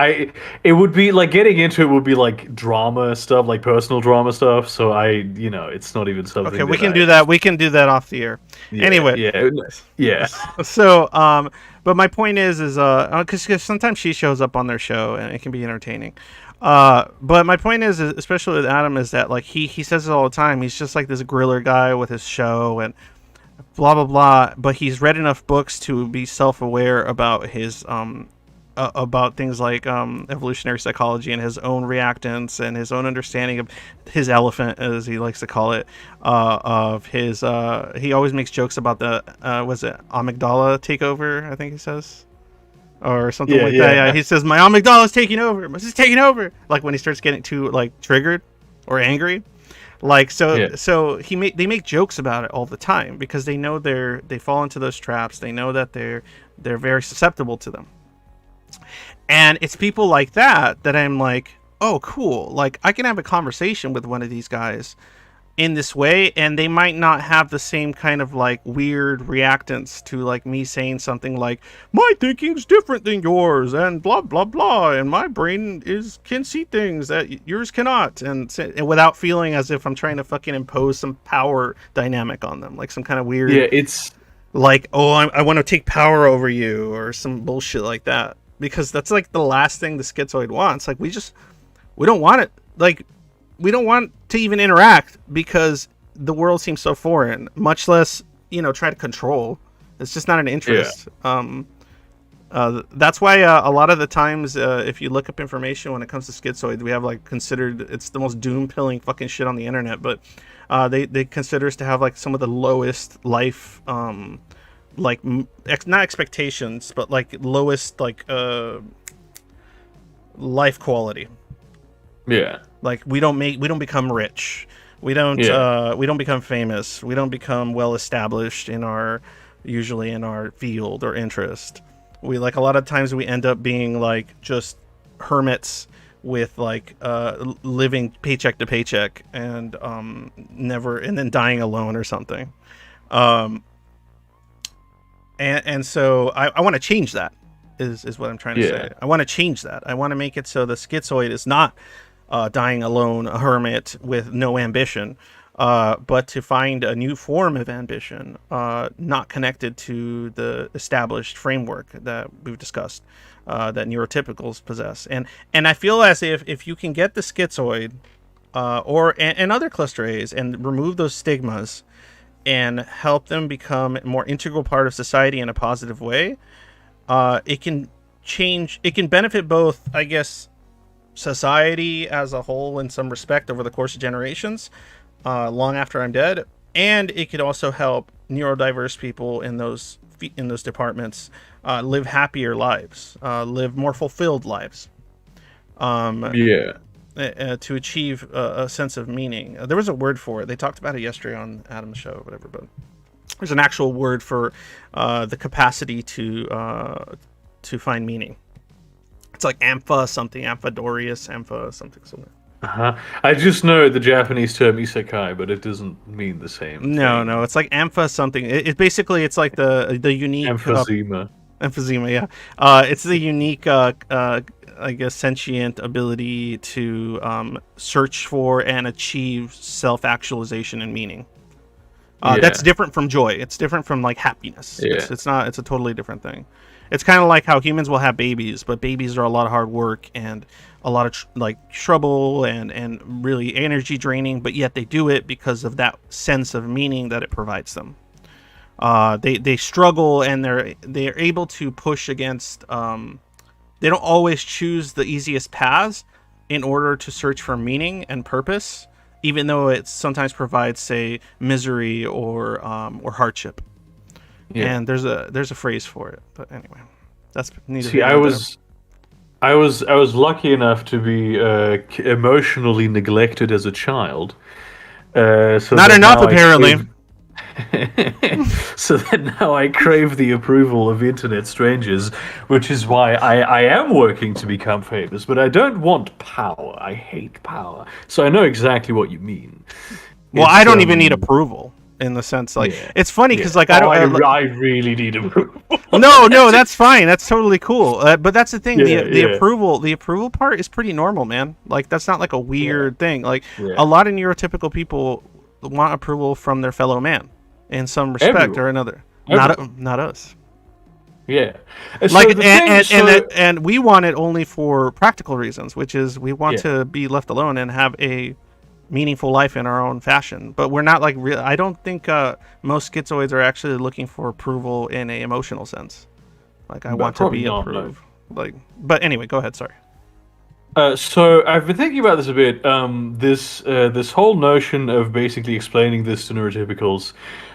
It would be like getting into it would be like drama stuff, like personal drama stuff. So it's not even Okay, something we that can I do that. We can do that off the air. yeah Anyway, yeah yeah so but my point is because sometimes she shows up on their show and it can be entertaining. But my point is especially with Adam, is that like he says it all the time. He's just like this griller guy with his show and blah blah blah. But he's read enough books to be self-aware about his about things like evolutionary psychology and his own reactance and his own understanding of his elephant, as he likes to call it. Of his, he always makes jokes about the was it amygdala takeover? I think he says, or something like that. Yeah, he says my amygdala is taking over. It's taking over. Like when he starts getting too like triggered or angry. Like so they make jokes about it all the time because they know they fall into those traps. They know that they're very susceptible to them. And it's people like that I'm like, oh, cool. Like, I can have a conversation with one of these guys in this way, and they might not have the same kind of, like, weird reactance to, like, me saying something like, my thinking's different than yours, and blah, blah, blah, and my brain can see things that yours cannot, and without feeling as if I'm trying to fucking impose some power dynamic on them, like some kind of weird... yeah. It's like, oh, I want to take power over you, or some bullshit like that. Because that's like the last thing the Schizoid wants. Like we don't want it. Like we don't want to even interact because the world seems so foreign. Much less, try to control. It's just not an interest. Yeah. That's why a lot of the times, if you look up information when it comes to Schizoid, we have like considered it's the most doom pilling fucking shit on the internet. But they consider us to have like some of the lowest life. Like not expectations, but like lowest like life quality. Yeah. Like we don't become rich. We don't become famous. We don't become well established usually in our field or interest. We like a lot of times we end up being like just hermits with like living paycheck to paycheck and then dying alone or something. And so I want to change that is what I'm trying to say. I want to change that. I want to make it so the Schizoid is not dying alone, a hermit with no ambition, but to find a new form of ambition, not connected to the established framework that we've discussed, that neurotypicals possess. And I feel as if you can get the Schizoid and other cluster A's and remove those stigmas and help them become a more integral part of society in a positive way, it can benefit both, I guess, society as a whole in some respect over the course of generations, long after I'm dead, and it could also help neurodiverse people in those departments live happier lives, live more fulfilled lives. To achieve a sense of meaning. There was a word for it. They talked about it yesterday on Adam's show or whatever, but there's an actual word for the capacity to find meaning. It's like amphadorius, something. I just know the Japanese term isekai, but it doesn't mean the same thing. No, it's like something. It basically, it's like the unique... Emphysema. Emphysema, yeah. It's the unique... I guess sentient ability to search for and achieve self-actualization and meaning. That's different from joy. It's different from like happiness. Yeah. It's not. It's a totally different thing. It's kind of like how humans will have babies, but babies are a lot of hard work and a lot of trouble and really energy draining. But yet they do it because of that sense of meaning that it provides them. They struggle and they're able to push against. They don't always choose the easiest paths in order to search for meaning and purpose, even though it sometimes provides, say, misery or hardship. Yeah. And there's a phrase for it, but anyway, that's neither. See, I was lucky enough to be emotionally neglected as a child. So not enough, apparently. So then now I crave the approval of internet strangers, which is why I am working to become famous, but I don't want power. I hate power. So I know exactly what you mean. Well, I It's don't even need approval in the sense like yeah. it's funny Yeah. because like Oh, I don't. I really need approval. No, that's fine. That's totally cool. But that's the thing. Yeah, The yeah, approval part is pretty normal, man. Like that's not like a yeah, weird thing. Like yeah. a lot of neurotypical people want approval from their fellow man in some respect or Everyone. another. Everyone. Not us. Yeah. And so Like the thing, and we want it only for practical reasons, which is we want yeah. to be left alone and have a meaningful life in our own fashion. But we're not like real. I don't think most schizoids are actually looking for approval in a emotional sense. Like I But want to probably be not, no. approved. Like, but anyway, go ahead. Sorry. So I've been thinking about this a bit. This whole notion of basically explaining this to neurotypicals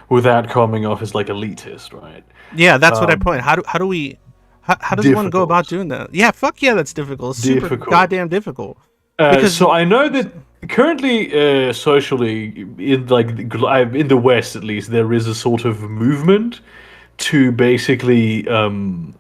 without coming off as like elitist, right? Yeah, that's what I Um, point. How do we? How does one go about Difficult. doing that? Yeah, fuck yeah, that's difficult. It's super Difficult. goddamn difficult. Because So I know that currently, socially, in like in the West at least, there is a sort of movement to basically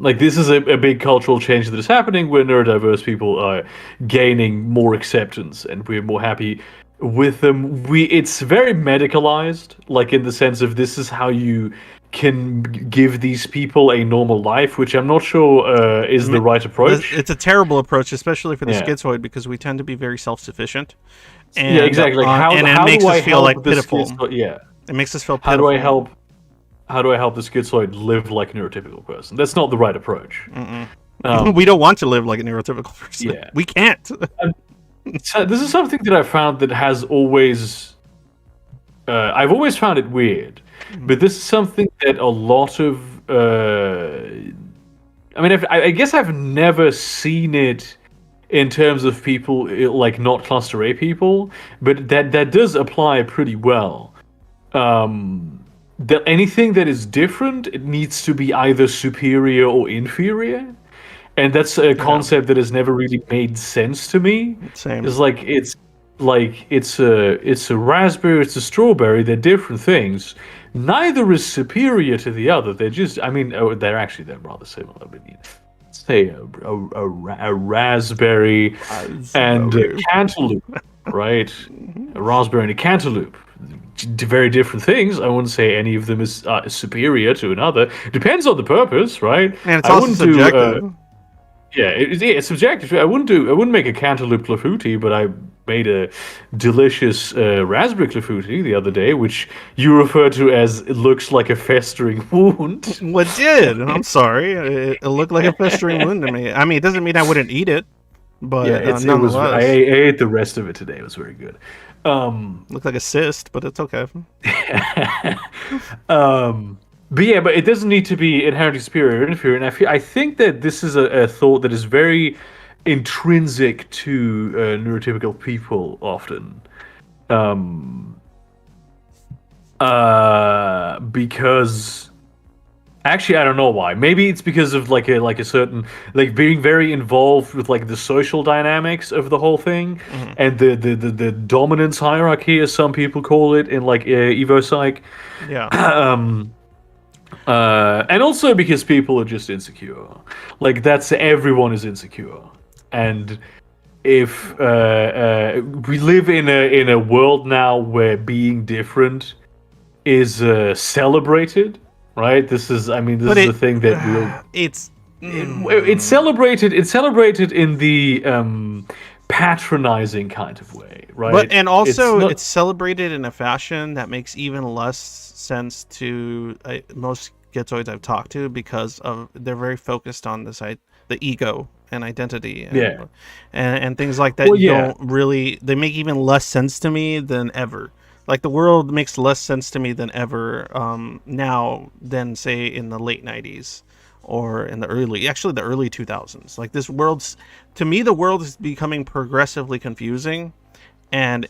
like this is a big cultural change that is happening where neurodiverse people are gaining more acceptance and we're more happy with them. It's very medicalized, like in the sense of this is how you can give these people a normal life, which I'm not sure is the right approach. it's a terrible approach, especially for the Yeah. schizoid, because we tend to be very self-sufficient, Yeah, and exactly. Like and it how makes do us I feel like help the pitiful. schizoid? Yeah. It makes us feel How do pitiful. I help? How do I help the schizoid live like a neurotypical person? That's not the right approach. We don't want to live like a neurotypical person. Yeah. We can't. So this is something that I found that has always. I've always found it weird, but this is something that a lot of. I mean, I guess I've never seen it in terms of people like not cluster A people, but that does apply pretty well. That anything that is different, it needs to be either superior or inferior, and that's a concept that has never really made sense to me. Same. It's a raspberry, it's a strawberry. They're different things. Neither is superior to the other. They're just, I mean, they're rather similar. But say a raspberry and a cantaloupe, right? A raspberry and a cantaloupe. Very different things. I wouldn't say any of them is superior to another. Depends on the purpose, right? And it's I also wouldn't subjective. yeah, it's subjective. I wouldn't make a cantaloupe clafouti, but I made a delicious raspberry clafouti the other day, which you refer to as it looks like a festering wound. What did? I'm sorry. It looked like a festering wound to me. I mean, it doesn't mean I wouldn't eat it, but Yeah, it was. nonetheless, I ate the rest of it today. It was very good. looked like a cyst, but it's okay. But yeah, but it doesn't need to be inherently superior or inferior. And I think that this is a thought that is very intrinsic to neurotypical people often. Because actually I don't know why. Maybe it's because of like a certain like being very involved with like the social dynamics of the whole thing and the dominance hierarchy, as some people call it in like Evo Psych. Yeah. And also because people are just insecure. Like that's everyone is insecure, and if we live in a world now where being different is celebrated, right? This is, I mean, this is the thing that we'll. It's It's celebrated. It's celebrated in the patronizing kind of way, right? But and also not- it's celebrated in a fashion that makes even less sense to most schizoids I've talked to, because of they're very focused on this the ego and identity and things like that. Well, yeah. Don't really, they make even less sense to me than ever. Like the world makes less sense to me than ever now than say in the late 90s or in the early 2000s. Like this world's, to me, the world is becoming progressively confusing and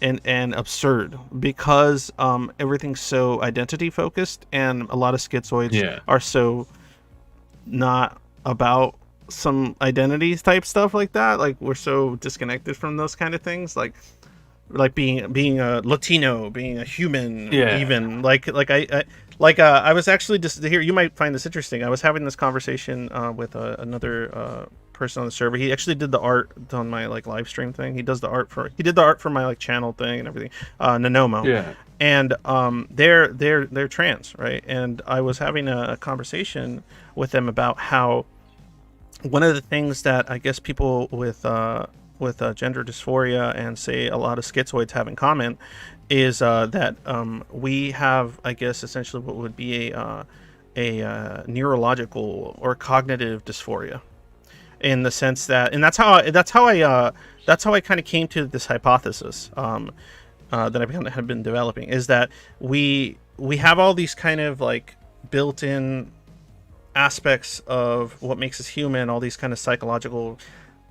absurd because everything's so identity focused, and a lot of schizoids are so not about some identities type stuff like that. Like we're so disconnected from those kind of things. Like like being a Latino, being a human, Yeah. even I was actually just here. You might find this interesting. I was having this conversation with another person on the server. He actually did the art on my like live stream thing. He did the art for my like channel thing and everything. Nanomo. Yeah. And they're trans, right? And I was having a conversation with them about how one of the things that I guess people with gender dysphoria and say a lot of schizoids have in common is that we have, I guess, essentially what would be a neurological or cognitive dysphoria, in the sense that, and that's how I kind of came to this hypothesis that I have been developing, is that we have all these kind of like built-in aspects of what makes us human, all these kind of psychological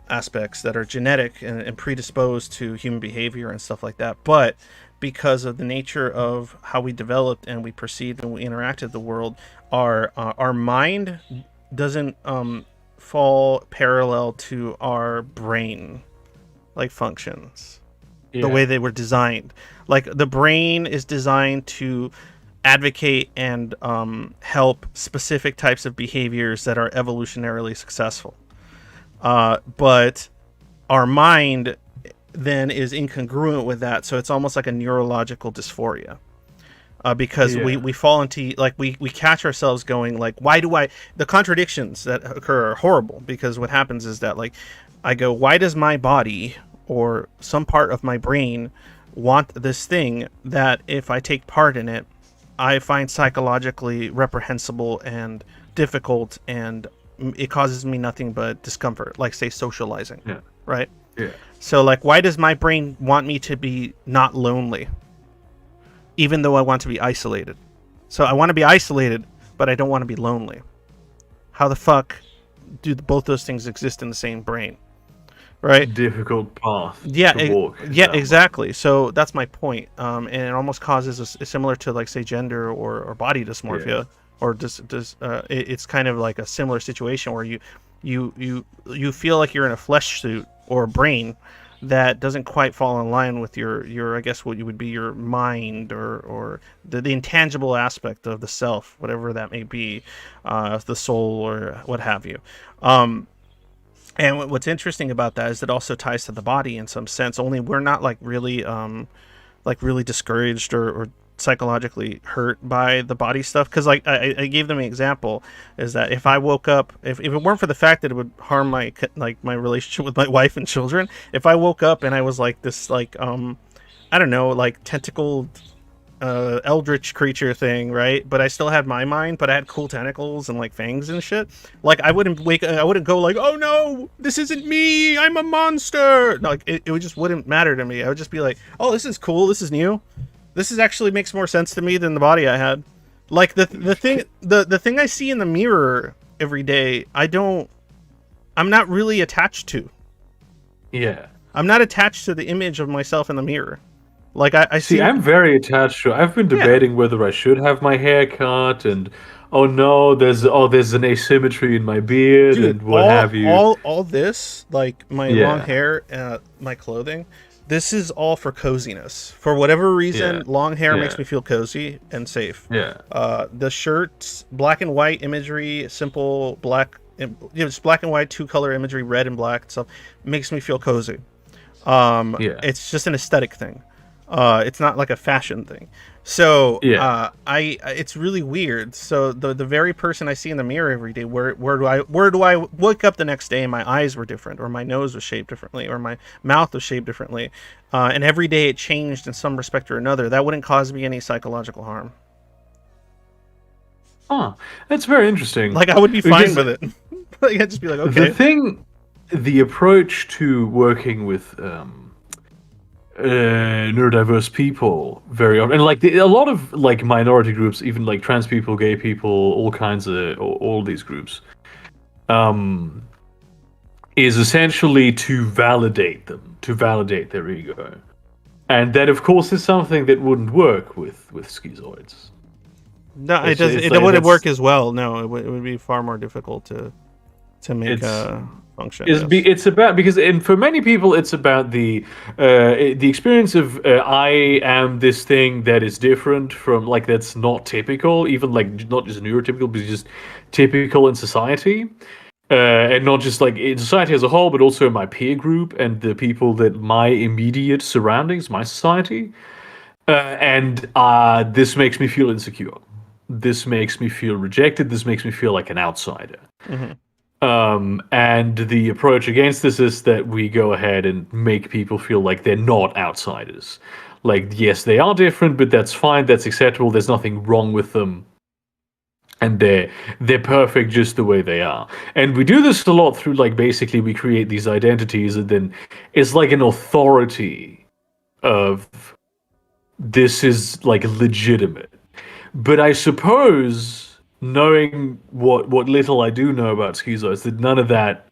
aspects that are genetic and predisposed to human behavior and stuff like that. But because of the nature of how we developed and we perceived and we interacted with the world, our mind doesn't fall parallel to our brain like functions. Yeah. The way they were designed. Like the brain is designed to advocate and help specific types of behaviors that are evolutionarily successful. But our mind then is incongruent with that, so it's almost like a neurological dysphoria. Because we fall into, like, we catch ourselves going like, why do the contradictions that occur are horrible, because what happens is that, like, I go, why does my body or some part of my brain want this thing that if I take part in it, I find psychologically reprehensible and difficult, and it causes me nothing but discomfort, like say socializing. Yeah. Right? Yeah. So like, why does my brain want me to be not lonely, even though I want to be isolated? So I want to be isolated, but I don't want to be lonely. How the fuck do both those things exist in the same brain? Right? Difficult path. Yeah, to walk. Exactly. So that's my point. And it almost causes a similar to, like, say, gender or body dysmorphia, Yeah. or it's kind of like a similar situation where you feel like you're in a flesh suit or a brain that doesn't quite fall in line with your I guess what you would be your mind, or the intangible aspect of the self, whatever that may be, the soul or what have you. And what's interesting about that is it also ties to the body in some sense. Only we're not like really discouraged or psychologically hurt by the body stuff. Because like I gave them an example, is that if I woke up, if it weren't for the fact that it would harm my relationship with my wife and children, if I woke up and I was like this like I don't know, like tentacled eldritch creature thing, right? But I still had my mind, but I had cool tentacles and like fangs and shit. Like I wouldn't go like, oh no, this isn't me, I'm a monster. No, like it just wouldn't matter to me. I would just be like, oh, this is cool, this is new, this is actually makes more sense to me than the body I had. Like the thing I see in the mirror every day, I'm not really attached to. Yeah. I'm not attached to the image of myself in the mirror. Like I see, I'm very attached to. I've been debating whether I should have my hair cut, and oh no, there's an asymmetry in my beard, dude, and what have you. All this, like my long hair, my clothing, this is all for coziness. For whatever reason, long hair makes me feel cozy and safe. Yeah. The shirts, black and white imagery, simple black, it's black and white, 2-color imagery, red and black and stuff, makes me feel cozy. It's just an aesthetic thing. It's not like a fashion thing. So it's really weird. So the very person I see in the mirror every day, where do I wake up the next day and my eyes were different, or my nose was shaped differently, or my mouth was shaped differently, and every day it changed in some respect or another, that wouldn't cause me any psychological harm. Huh. That's very interesting. Like I would be fine with it. Like I'd just be like, okay. The approach to working with neurodiverse people very often, and like a lot of like minority groups, even like trans people, gay people, all kinds of all these groups, is essentially to validate them, to validate their ego, and that of course is something that wouldn't work with schizoids. No, it doesn't. It wouldn't work as well. No, it would be far more difficult to to make It's function. Yes. it's about because and for many people it's about the experience of I am this thing that is different from like that's not typical, even like not just neurotypical, but just typical in society. And not just like in society as a whole, but also in my peer group and the people that my immediate surroundings, my society. And this makes me feel insecure. This makes me feel rejected. This makes me feel like an outsider. Hmm. And the approach against this is that we go ahead and make people feel like they're not outsiders. Like, yes, they are different, but that's fine. That's acceptable. There's nothing wrong with them, and they're perfect just the way they are. And we do this a lot through like basically we create these identities, and then it's like an authority of this is like legitimate. But I suppose knowing what little I do know about schizoids, that none of that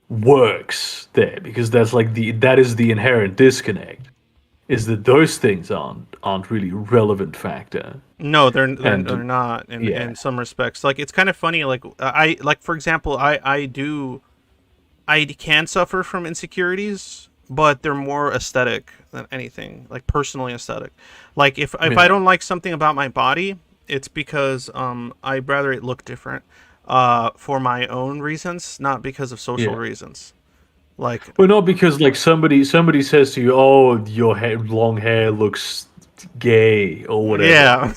works there because that's like that is the inherent disconnect. Is that those things aren't really relevant factor. No, they're And not yeah, in some respects. Like it's kind of funny. Like I like for example, I can suffer from insecurities, but they're more aesthetic than anything, like personally aesthetic. Like if I yeah, don't like something about my body, it's because I'd rather it look different for my own reasons, not because of social yeah. reasons. Like Well, not because like somebody says to you, "Oh, your long hair looks gay" or whatever. yeah.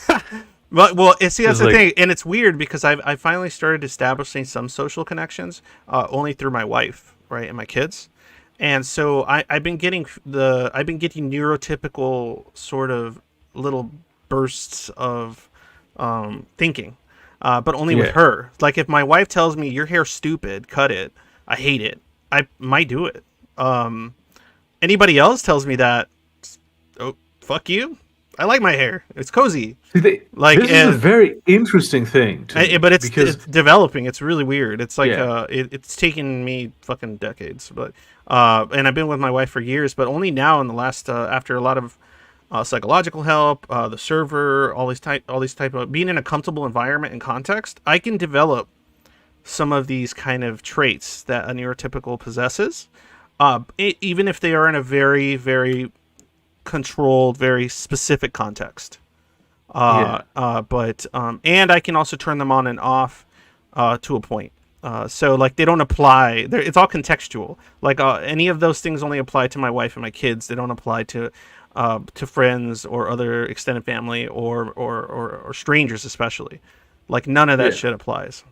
But well, see that's It's the like, thing, and it's weird because I finally started establishing some social connections only through my wife, right, and my kids, and so I've been getting neurotypical sort of little bursts of thinking, but only with yeah. her. Like if my wife tells me your hair's stupid, cut it, I hate it, I might do it. Um, Anybody else tells me that, oh fuck you, I like my hair, it's cozy. See, Like this is a very interesting thing to but me because it's developing. It's really weird. It's like yeah, it's taken me fucking decades, but and I've been with my wife for years, but only now in the last after a lot of psychological help, the server, all these type of being in a comfortable environment and context, I can develop some of these kind of traits that a neurotypical possesses, even if they are in a very controlled, very specific context. yeah, But and I can also turn them on and off to a point. So like they don't apply. It's all contextual. Like any of those things only apply to my wife and my kids. They don't apply to friends or other extended family or strangers especially. Like none of that yeah. shit applies.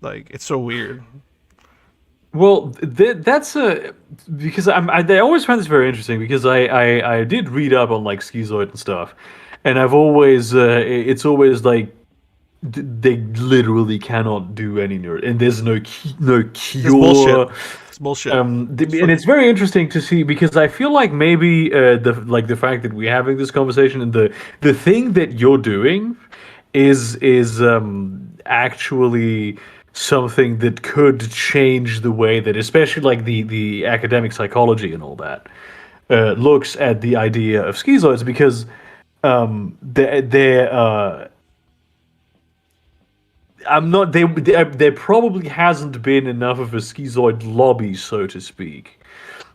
Like it's so weird. Well, that's a because I always find this very interesting because I did read up on like schizoid and stuff, and I've always it's always like they literally cannot do any neuro, and there's no It's bullshit. cure. It's bullshit. And it's very interesting to see because I feel like maybe the fact that we're having this conversation and the thing that you're doing is actually something that could change the way that, especially like the academic psychology and all that, looks at the idea of schizoids because they're I'm not. There probably hasn't been enough of a schizoid lobby, so to speak,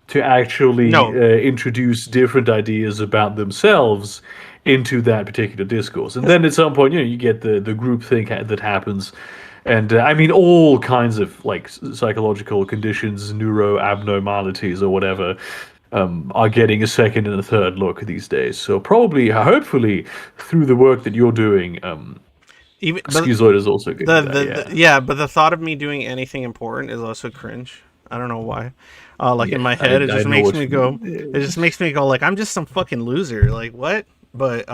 to actually No, introduce different ideas about themselves into that particular discourse. And then at some point, you get the group think that happens, and I mean all kinds of like psychological conditions, neuro abnormalities, or whatever. Are getting a second and a third look these days. So probably, hopefully, through the work that you're doing, even but Schizoid is also getting that. the Yeah, yeah, but the thought of me doing anything important is also cringe. I don't know why. Like in yeah. my I head, it I just know makes what me go. It you. just makes me go like I'm just some fucking loser. Like what? But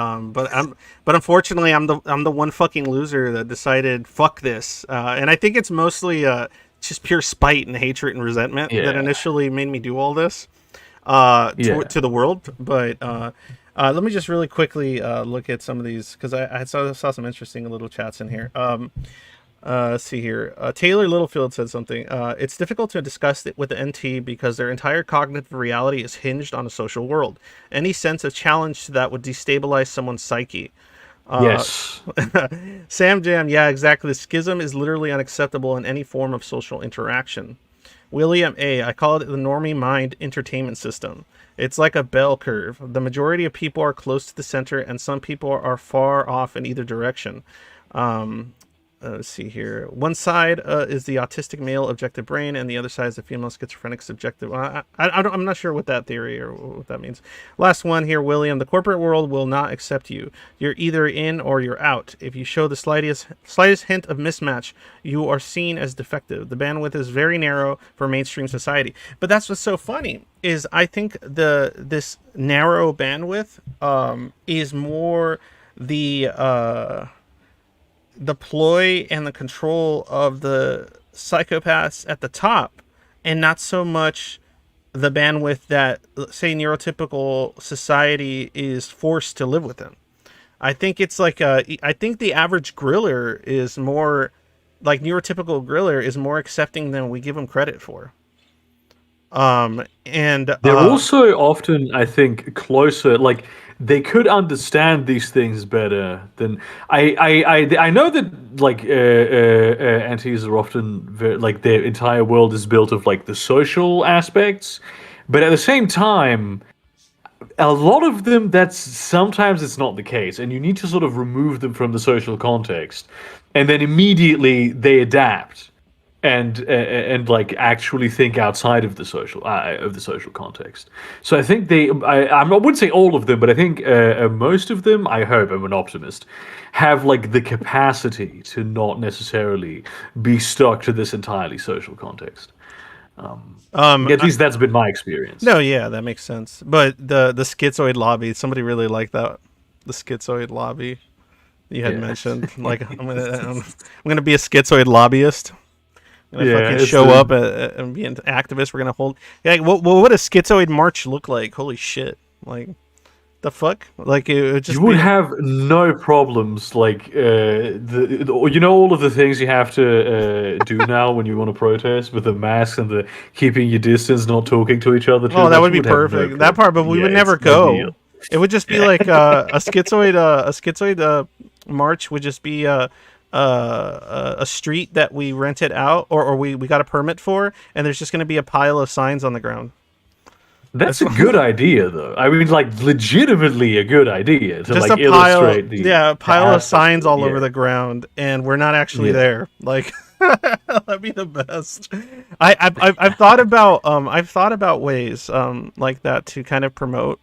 unfortunately I'm the one fucking loser that decided fuck this. And I think it's mostly just pure spite and hatred and resentment that Yeah, initially made me do all this yeah, to the world. But let me just really quickly look at some of these because I saw some interesting little chats in here. Let's see here. Taylor Littlefield said something. It's difficult to discuss it with the NT because their entire cognitive reality is hinged on a social world. Any sense of challenge to that would destabilize someone's psyche. Yes. Sam Jam, yeah, exactly. The schism is literally unacceptable in any form of social interaction. William A., I call it the normie mind entertainment system. It's like a bell curve. The majority of people are close to the center, and some people are far off in either direction. Um, let's see here. One side is the autistic male objective brain, and the other side is the female schizophrenic subjective. I'm not sure what that theory or what that means. Last one here, William. The corporate world will not accept you. You're either in or you're out. If you show the slightest hint of mismatch, you are seen as defective. The bandwidth is very narrow for mainstream society. But that's what's so funny is I think this narrow bandwidth is more the ploy and the control of the psychopaths at the top, and not so much the bandwidth that, say, neurotypical society is forced to live within. I think it's like I think the average griller is more like neurotypical griller is more accepting than we give them credit for. They're also often, I think, closer. Like they could understand these things better than I know that like entities are often like their entire world is built of like the social aspects, but at the same time, a lot of them that's sometimes it's not the case, and you need to sort of remove them from the social context, and then immediately they adapt and like actually think outside of the social context. So I think I wouldn't say all of them, but I think most of them. I hope I'm an optimist. Have like the capacity to not necessarily be stuck to this entirely social context. At least that's been my experience. No, yeah, that makes sense. But the schizoid lobby, somebody really liked that. The schizoid lobby you had mentioned. Like I'm gonna be a schizoid lobbyist. I'm gonna fucking show up and be an activist. We're gonna hold. Yeah, what would a schizoid march look like? Holy shit! Like the fuck? Like it would just you would have no problems. Like you know all of the things you have to do now when you want to protest with the masks and the keeping your distance, not talking to each other. Oh, that would be perfect. That part, but we would never go. It would just be like a schizoid march would just be a street that we rented out or we got a permit for, and there's just going to be a pile of signs on the ground. That's a good idea, though. I mean, like, legitimately a good idea to just like illustrate a pile of signs all over the ground, and we're not actually there. Like, that'd be the best. I've thought about ways like that to kind of promote,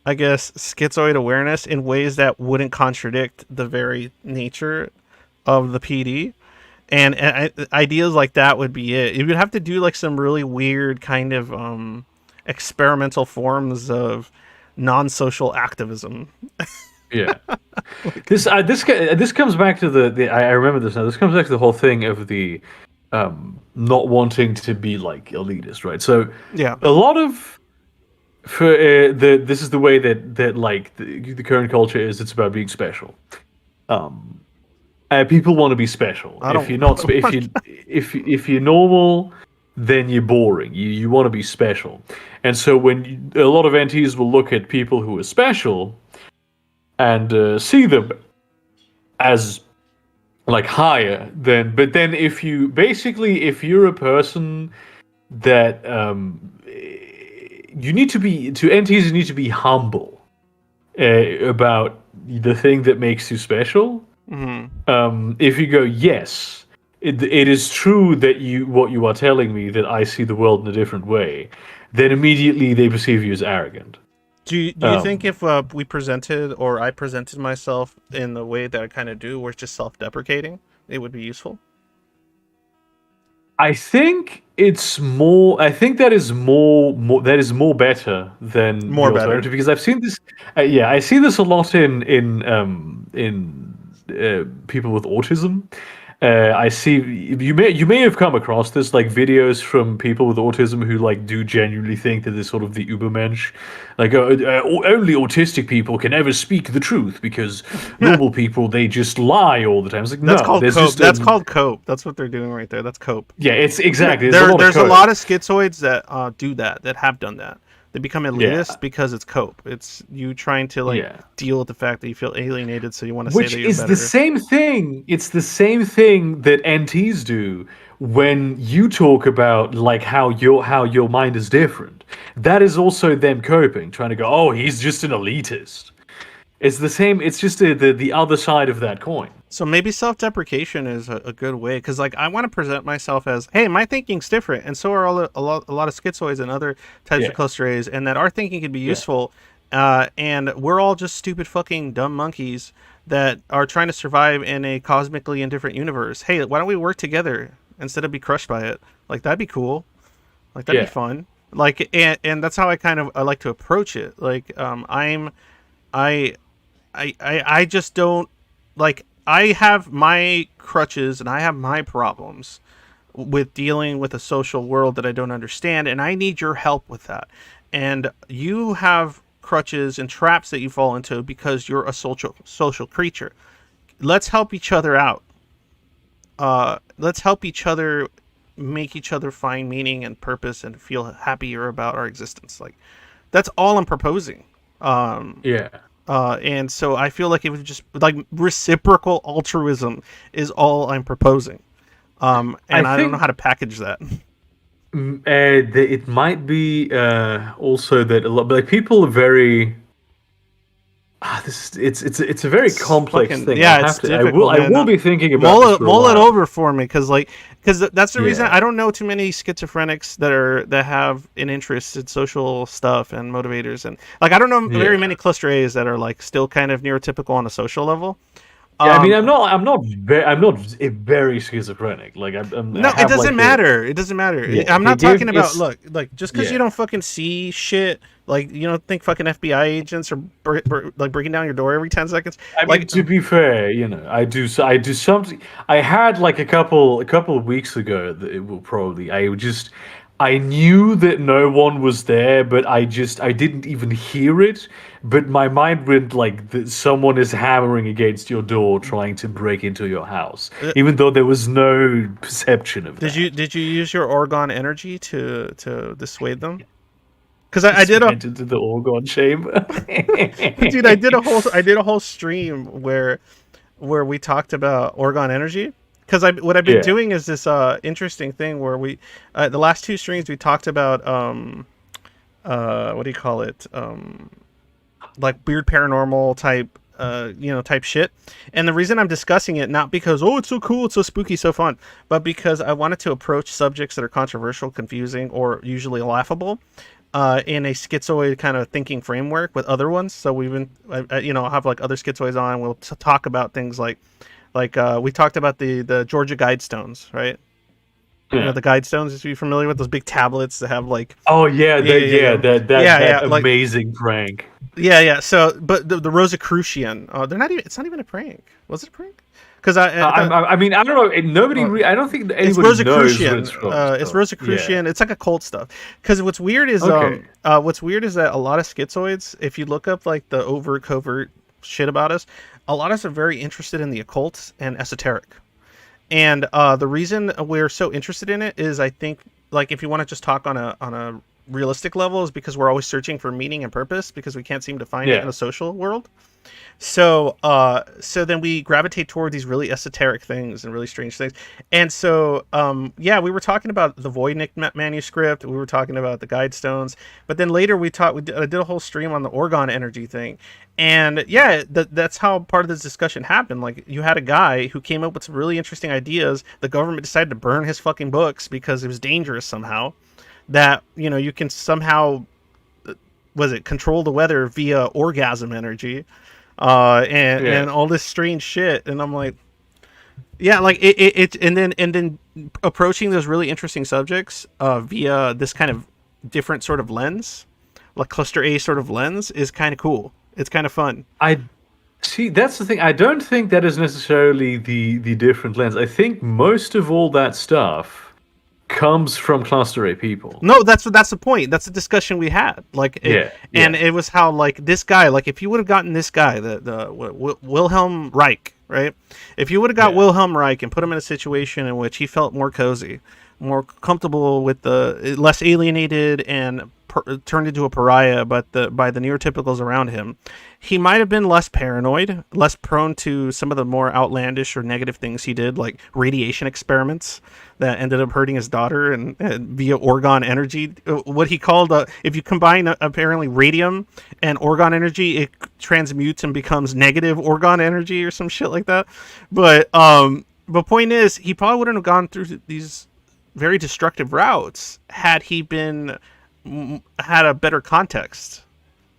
I guess, schizoid awareness in ways that wouldn't contradict the very nature of the PD, and ideas like that would be it. You would have to do like some really weird kind of experimental forms of non-social activism. Yeah, this comes back to the I remember this now. This comes back to the whole thing of the not wanting to be like elitist, right? So yeah, a lot of this is the way that like the current culture is. It's about being special. People want to be special. If you're not, if you're normal, then you're boring. You want to be special, and so when a lot of NTs will look at people who are special and see them as like higher than. But then if you're a person that you need to be to NTs, you need to be humble about the thing that makes you special. Mm-hmm. If you go, yes, it is true that what you are telling me that I see the world in a different way, then immediately they perceive you as arrogant. Do you think if we presented or I presented myself in the way that I kind of do, where it's just self-deprecating, it would be useful? I think it's more. I think that is more that is more better than more better because I've seen this. I see this a lot in people with autism. I see you may have come across this like videos from people with autism who like do genuinely think that they're sort of the Ubermensch, like only autistic people can ever speak the truth because normal people they just lie all the time. It's like that's called cope. That's called cope. That's what they're doing right there. That's cope. Yeah, it's exactly. There's a lot of schizoids that do that have done that. They become Yeah. elitist because it's cope. It's you trying to like Yeah. deal with the fact that you feel alienated, so you want to say Which that you're is the better. same thing. It's the same thing that NTs do when you talk about like how your mind is different. That is also them coping, trying to go, oh, he's just an elitist. It's the same. It's just the other side of that coin. So maybe self-deprecation is a good way, because like I want to present myself as, hey, my thinking's different, and so are a lot of schizoids and other types of Yeah. cluster A's, and that our thinking can be Yeah. useful, and we're all just stupid fucking dumb monkeys that are trying to survive in a cosmically indifferent universe. Hey, why don't we work together instead of be crushed by it? Like that'd be cool. Like that'd be Yeah. fun. Like and that's how I like to approach it. Like I I just don't like. I have my crutches and I have my problems with dealing with a social world that I don't understand, and I need your help with that. And you have crutches and traps that you fall into because you're a social creature. Let's help each other out. Let's help each other make each other find meaning and purpose and feel happier about our existence. Like that's all I'm proposing. Yeah. And so I feel like it was just like reciprocal altruism is all I'm proposing. I And I don't know think how to package that. it might be also that a lot, like people are very. It's a very It's complex fucking thing. yeah, it's difficult, I man. will No, be thinking about this for a mull it while. over for me, because that's the reason Yeah. I don't know too many schizophrenics that have an interest in social stuff and motivators, and like I don't know very Yeah. many cluster A's that are like still kind of neurotypical on a social level. Yeah, I mean, Um, I'm not a very schizophrenic. Like, I No, it have doesn't like a, matter. It doesn't matter. yeah, I'm not talking about it's, look, like just because you yeah. don't fucking see shit, like you don't think fucking FBI agents are like breaking down your door every 10 seconds. I mean, Like, to be fair, I do something. I had like a couple of weeks ago that it will probably. I knew that no one was there, but I didn't even hear it. But my mind went like that someone is hammering against your door, trying to break into your house, uh, even though there was no perception of that. did you use your Orgon energy to dissuade them? Because I Just did a went into the organ chamber. dude, I did a whole stream where we talked about Orgon energy. Because what I've been Yeah. doing is this interesting thing where we the last two streams we talked about what do you call it, like weird paranormal type type shit. And the reason I'm discussing it, not because oh it's so cool, it's so spooky, so fun, but because I wanted to approach subjects that are controversial, confusing, or usually laughable in a schizoid kind of thinking framework with other ones. So we've been I'll have like other schizoids on, we'll talk about things like we talked about the Georgia Guidestones, right? You know Yeah. the Guidestones, is you familiar with those big tablets that have like Oh yeah, that like amazing prank. yeah. So, but the Rosicrucian, they're not even. It's not even a prank. Was it a prank? Because I mean, I don't know. Nobody, well, I don't think that it's anybody knows what Rosicrucian. it's from. It's So, yeah. Rosicrucian. It's like occult stuff. Because Okay. what's weird is that a lot of schizoids, if you look up like the overt covert shit about us, a lot of us are very interested in the occult and esoteric. And the reason we're so interested in it is, I think, like if you want to just talk on a realistic level, is because we're always searching for meaning and purpose because we can't seem to find it in Yeah. a social world. So so then we gravitate toward these really esoteric things and really strange things. And so yeah, we were talking about the Voynich manuscript, we were talking about the Guidestones, but then later I did a whole stream on the Orgon energy thing. And yeah, that's how part of this discussion happened. Like you had a guy who came up with some really interesting ideas. The government decided to burn his fucking books because it was dangerous somehow. That, you can somehow was it control the weather via orgasm energy, and Yeah. all this strange shit. And I'm like, yeah, like it and then approaching those really interesting subjects via this kind of different sort of lens, like cluster A sort of lens, is kind of cool. It's kind of fun. I see. That's the thing. I don't think that is necessarily the different lens. I think most of all that stuff comes from cluster A people. No, that's the point. That's the discussion we had. Yeah. And Yeah. it was how like this guy, like if you would have gotten this guy, Wilhelm Reich, right? If you would have got Yeah. Wilhelm Reich and put him in a situation in which he felt more cozy, more comfortable with the less alienated and turned into a pariah, but by the neurotypicals around him, he might have been less paranoid, less prone to some of the more outlandish or negative things he did, like radiation experiments that ended up hurting his daughter and via orgone energy. What he called, if you combine apparently radium and orgone energy, it transmutes and becomes negative orgone energy or some shit like that. But point is, he probably wouldn't have gone through these very destructive routes had he had a better context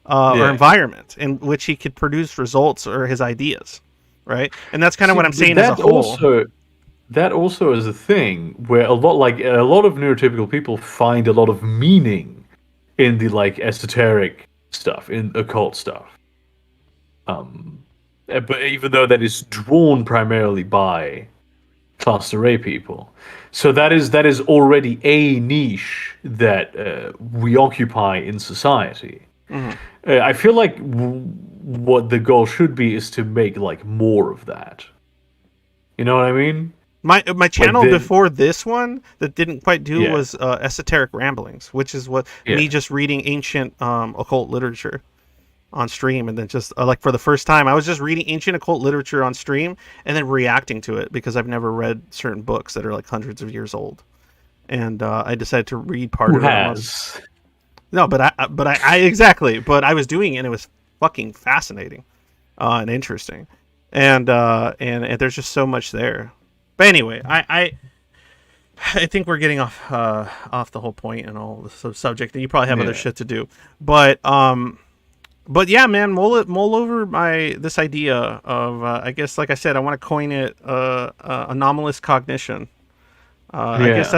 or environment in which he could produce results or his ideas, right? And that's kind of what I'm saying as a whole. That also is a thing where a lot of neurotypical people find a lot of meaning in the like esoteric stuff, in occult stuff. But even though that is drawn primarily by cluster A people. So that is already a niche that we occupy in society. I feel like what the goal should be is to make like more of that. You know what I mean? My channel before this one that didn't quite do was Esoteric Ramblings, which is what me just reading ancient occult literature on stream, and then just like for the first time I was just reading ancient occult literature on stream and then reacting to it because I've never read certain books that are like hundreds of years old, and I decided to read part of it. No, but I exactly, but I was doing it and it was fucking fascinating and interesting, and there's just so much there. But anyway, I think we're getting off the whole point and all the subject, and you probably have other shit to do, But yeah, man, mull over this idea of I guess, like I said, I want to coin it anomalous cognition. I guess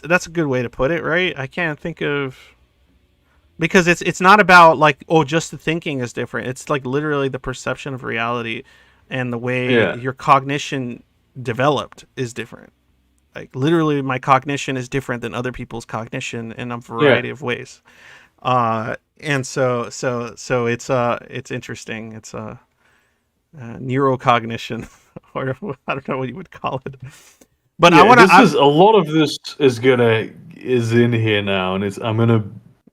that's a good way to put it, right? I can't think of, because it's not about like, oh, just the thinking is different. It's like literally the perception of reality and the way your cognition developed is different. Like literally, my cognition is different than other people's cognition in a variety of ways. And so it's interesting. It's neurocognition, or I don't know what you would call it. But a lot of this is in here now, and I'm gonna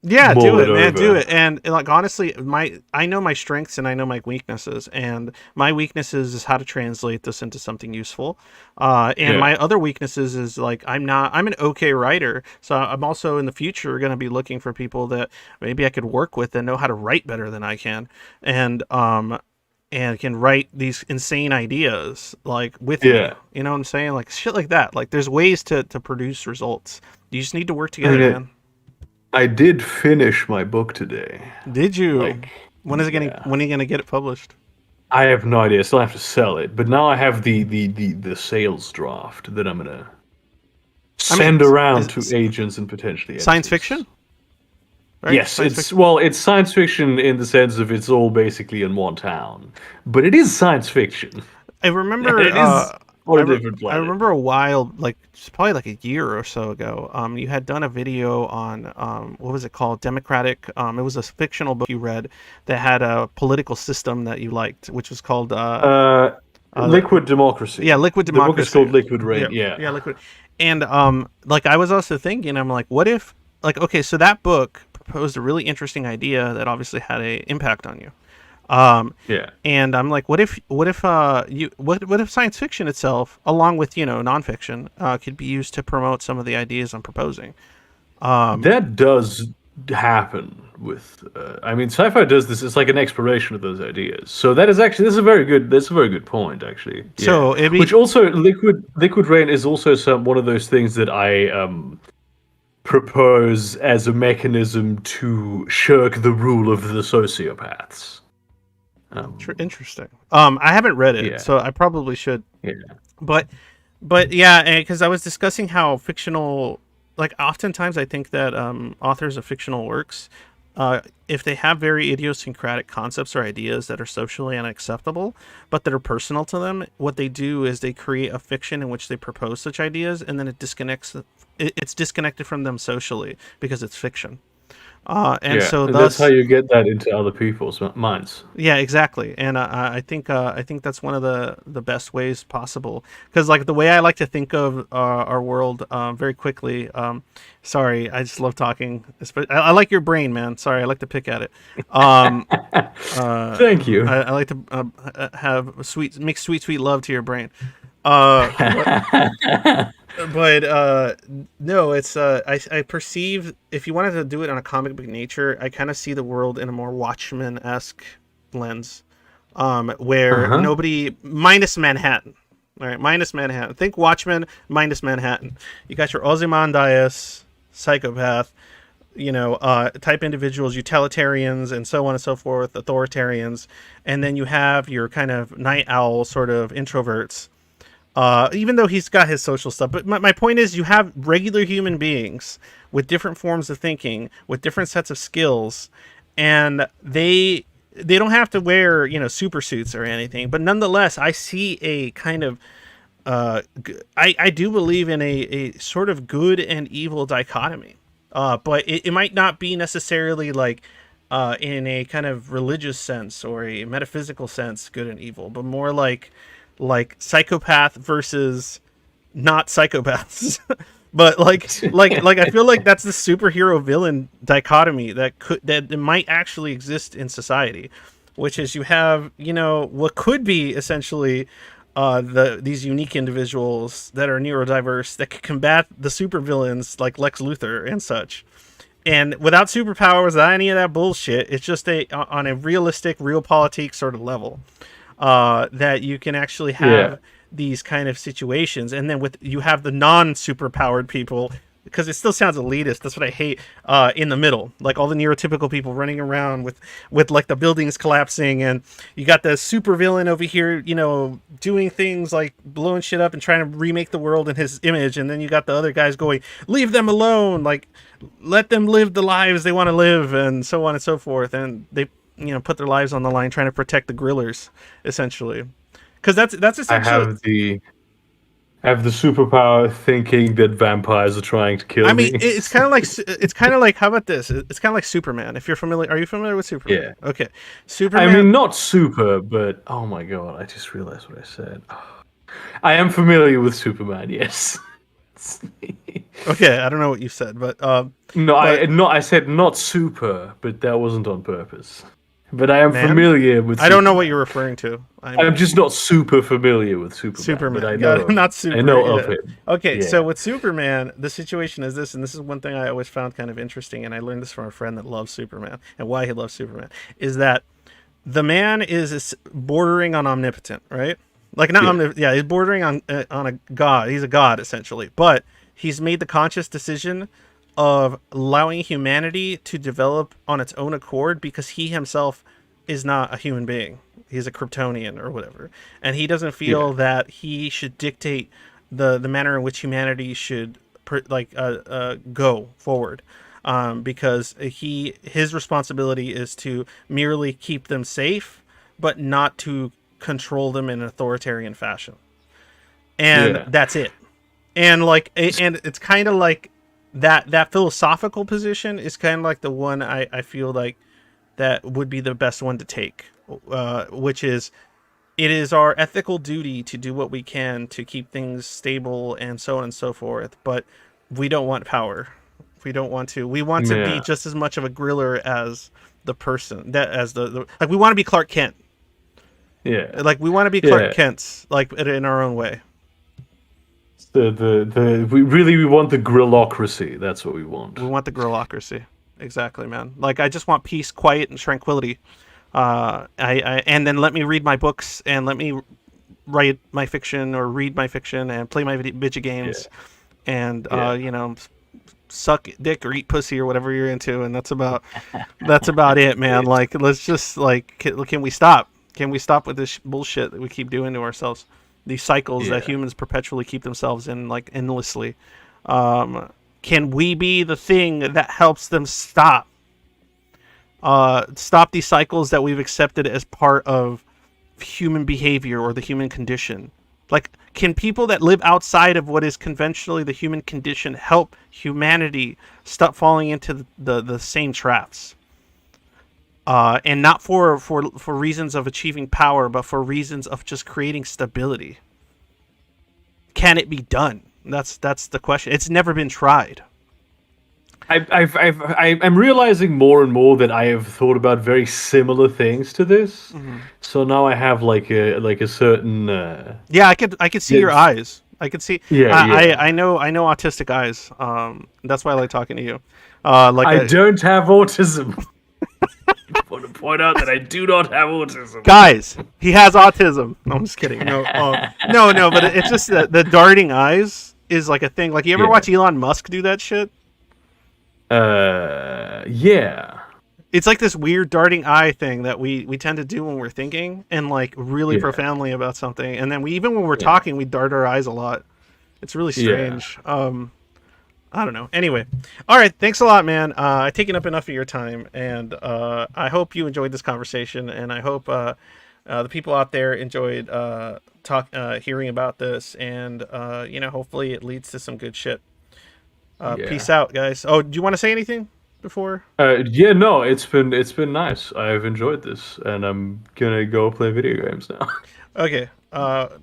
do it, man, do it. And like honestly, I know my strengths and I know my weaknesses, and my weaknesses is how to translate this into something useful. And my other weaknesses is like I'm an okay writer, so I'm also in the future going to be looking for people that maybe I could work with and know how to write better than I can, and can write these insane ideas like with me. You know what I'm saying? Like shit like that. Like there's ways to produce results. You just need to work together, man. I did finish my book today. Did you? Like, when are you gonna get it published? I have no idea. I still have to sell it, but now I have the sales draft that I'm gonna send around to agents and potentially editors. Science fiction? Right? Yes, it's science fiction in the sense of it's all basically in one town, but it is science fiction. I remember it is. I remember a while, like probably like a year or so ago, you had done a video on what was it called? Democratic. It was a fictional book you read that had a political system that you liked, which was called Liquid Democracy. Yeah, Liquid Democracy. The book is called Liquid Rain. Yeah, Liquid. And like I was also thinking, I'm like, what if, like, okay, so that book proposed a really interesting idea that obviously had an impact on you. And I'm like, what if science fiction itself, along with nonfiction, could be used to promote some of the ideas I'm proposing? That does happen with. I mean, sci-fi does this. It's like an exploration of those ideas. So that is actually that's a very good point, actually. Yeah. So which also liquid rain is also one of those things that I propose as a mechanism to shirk the rule of the sociopaths. Interesting. I haven't read it, so I probably should. Yeah. But yeah, because I was discussing how fictional, like oftentimes I think that authors of fictional works, if they have very idiosyncratic concepts or ideas that are socially unacceptable, but that are personal to them, what they do is they create a fiction in which they propose such ideas, and then it's disconnected from them socially because it's fiction. And Yeah, so and that's how thus, you get that into other people's minds. yeah, exactly. And I think that's one of the best ways possible. Because like the way I like to think of our world, very quickly. Sorry, I just love talking. I like your brain, man. Sorry, I like to pick at it. Um, Thank you. I like to make sweet love to your brain. Uh, but but no, it's I perceive, if you wanted to do it on a comic book nature, I kind of see the world in a more Watchmen-esque lens, where Uh-huh. nobody, minus Manhattan. All right, minus Manhattan. Think Watchmen minus Manhattan. You got your Ozymandias, psychopath, type individuals, utilitarians, and so on and so forth, authoritarians, and then you have your kind of night owl sort of introverts. Even though he's got his social stuff, but my point is, you have regular human beings with different forms of thinking, with different sets of skills, and they don't have to wear super suits or anything. But nonetheless, I see a kind of I do believe in a sort of good and evil dichotomy. But it might not be necessarily like in a kind of religious sense or a metaphysical sense, good and evil, but more like psychopath versus not psychopaths. But like I feel like that's the superhero villain dichotomy that might actually exist in society, which is, you have what could be essentially these unique individuals that are neurodiverse that could combat the supervillains like Lex Luthor and such. And without superpowers, without any of that bullshit, it's just on a realistic, realpolitik sort of level, that you can actually Yeah. have these kind of situations. And then you have the non-superpowered people, because it still sounds elitist. That's what I hate. In the middle, like all the neurotypical people running around with like the buildings collapsing, and you got the super villain over here, doing things like blowing shit up and trying to remake the world in his image, and then you got the other guys going, leave them alone, like let them live the lives they want to live, and so on and so forth. And they put their lives on the line trying to protect the grillers, essentially, because that's I essentially. have the superpower thinking that vampires are trying to I kill mean, me. it's kind of like, how about this? It's kind of like Superman. If you're familiar, are you familiar with Superman? Yeah. Okay, I Superman. mean, not super, but oh my god, I just realized what I said. I am familiar with Superman, yes. Okay, I don't know what you said, but No, but I said not super, but that wasn't on purpose. But I am man, familiar with I don't know what you're Superman. referring to. I'm just not super familiar with Superman, but Superman. Got it. Not I super. know of Yeah. him. Okay, so Yeah. with Superman, the situation is this, and this is one thing I always found kind of interesting, and I learned this from a friend that loves Superman, and why he loves Superman is that the man is bordering on omnipotent, right? Like not Yeah. omnipotent, yeah, he's bordering on a god. He's a god essentially, but he's made the conscious decision of allowing humanity to develop on its own accord, because he himself is not a human being. He's a Kryptonian or whatever, and he doesn't Yeah. feel that he should dictate the manner in which humanity should go forward, because his responsibility is to merely keep them safe, but not to control them in an authoritarian fashion, and Yeah. that's it. And and it's kind of like that philosophical position is kind of like the one I feel like that would be the best one to take, which is, it is our ethical duty to do what we can to keep things stable and so on and so forth, but we don't want power. We want to be Yeah. just as much of a griller as the person that as the like, we want to be Clark Kent. Yeah. Like we want to be Clark Yeah. Kent's, like in our own way. We want the grillocracy. That's what we want. We want the grillocracy. Exactly, man. Like I just want peace, quiet, and tranquility. And then let me read my books, and let me write my fiction or read my fiction and play my video games, Yeah. and Yeah. suck dick or eat pussy or whatever you're into, and that's about it, man. Like let's just like, can we stop? Can we stop with this bullshit that we keep doing to ourselves? These cycles that Yeah. humans perpetually keep themselves in, like endlessly. Can we be the thing that helps them stop these cycles that we've accepted as part of human behavior or the human condition? Like, can people that live outside of what is conventionally the human condition help humanity stop falling into the same traps? And not for reasons of achieving power, but for reasons of just creating stability. Can it be done? That's the question. It's never been tried. I'm realizing more and more that I have thought about very similar things to this. Mm-hmm. So now I have like a certain Yeah, I could see your eyes. I could see. yeah, yeah. I know autistic eyes. That's why I like talking to you. I don't have autism. I want to point out that I do not have autism. Guys, he has autism. No, I'm just kidding. No, no, but it's just the darting eyes is like a thing. Like, you ever watch Elon Musk do that shit? Yeah. It's like this weird darting eye thing that we tend to do when we're thinking and like really profoundly about something, and then even when we're talking, we dart our eyes a lot. It's really strange. I don't know. Anyway, all right. Thanks a lot, man. I've taken up enough of your time, and I hope you enjoyed this conversation, and I hope the people out there enjoyed hearing about this, and hopefully it leads to some good shit. Peace out, guys. Oh, do you want to say anything before? Yeah, no, it's been nice. I've enjoyed this, and I'm gonna go play video games now. Okay.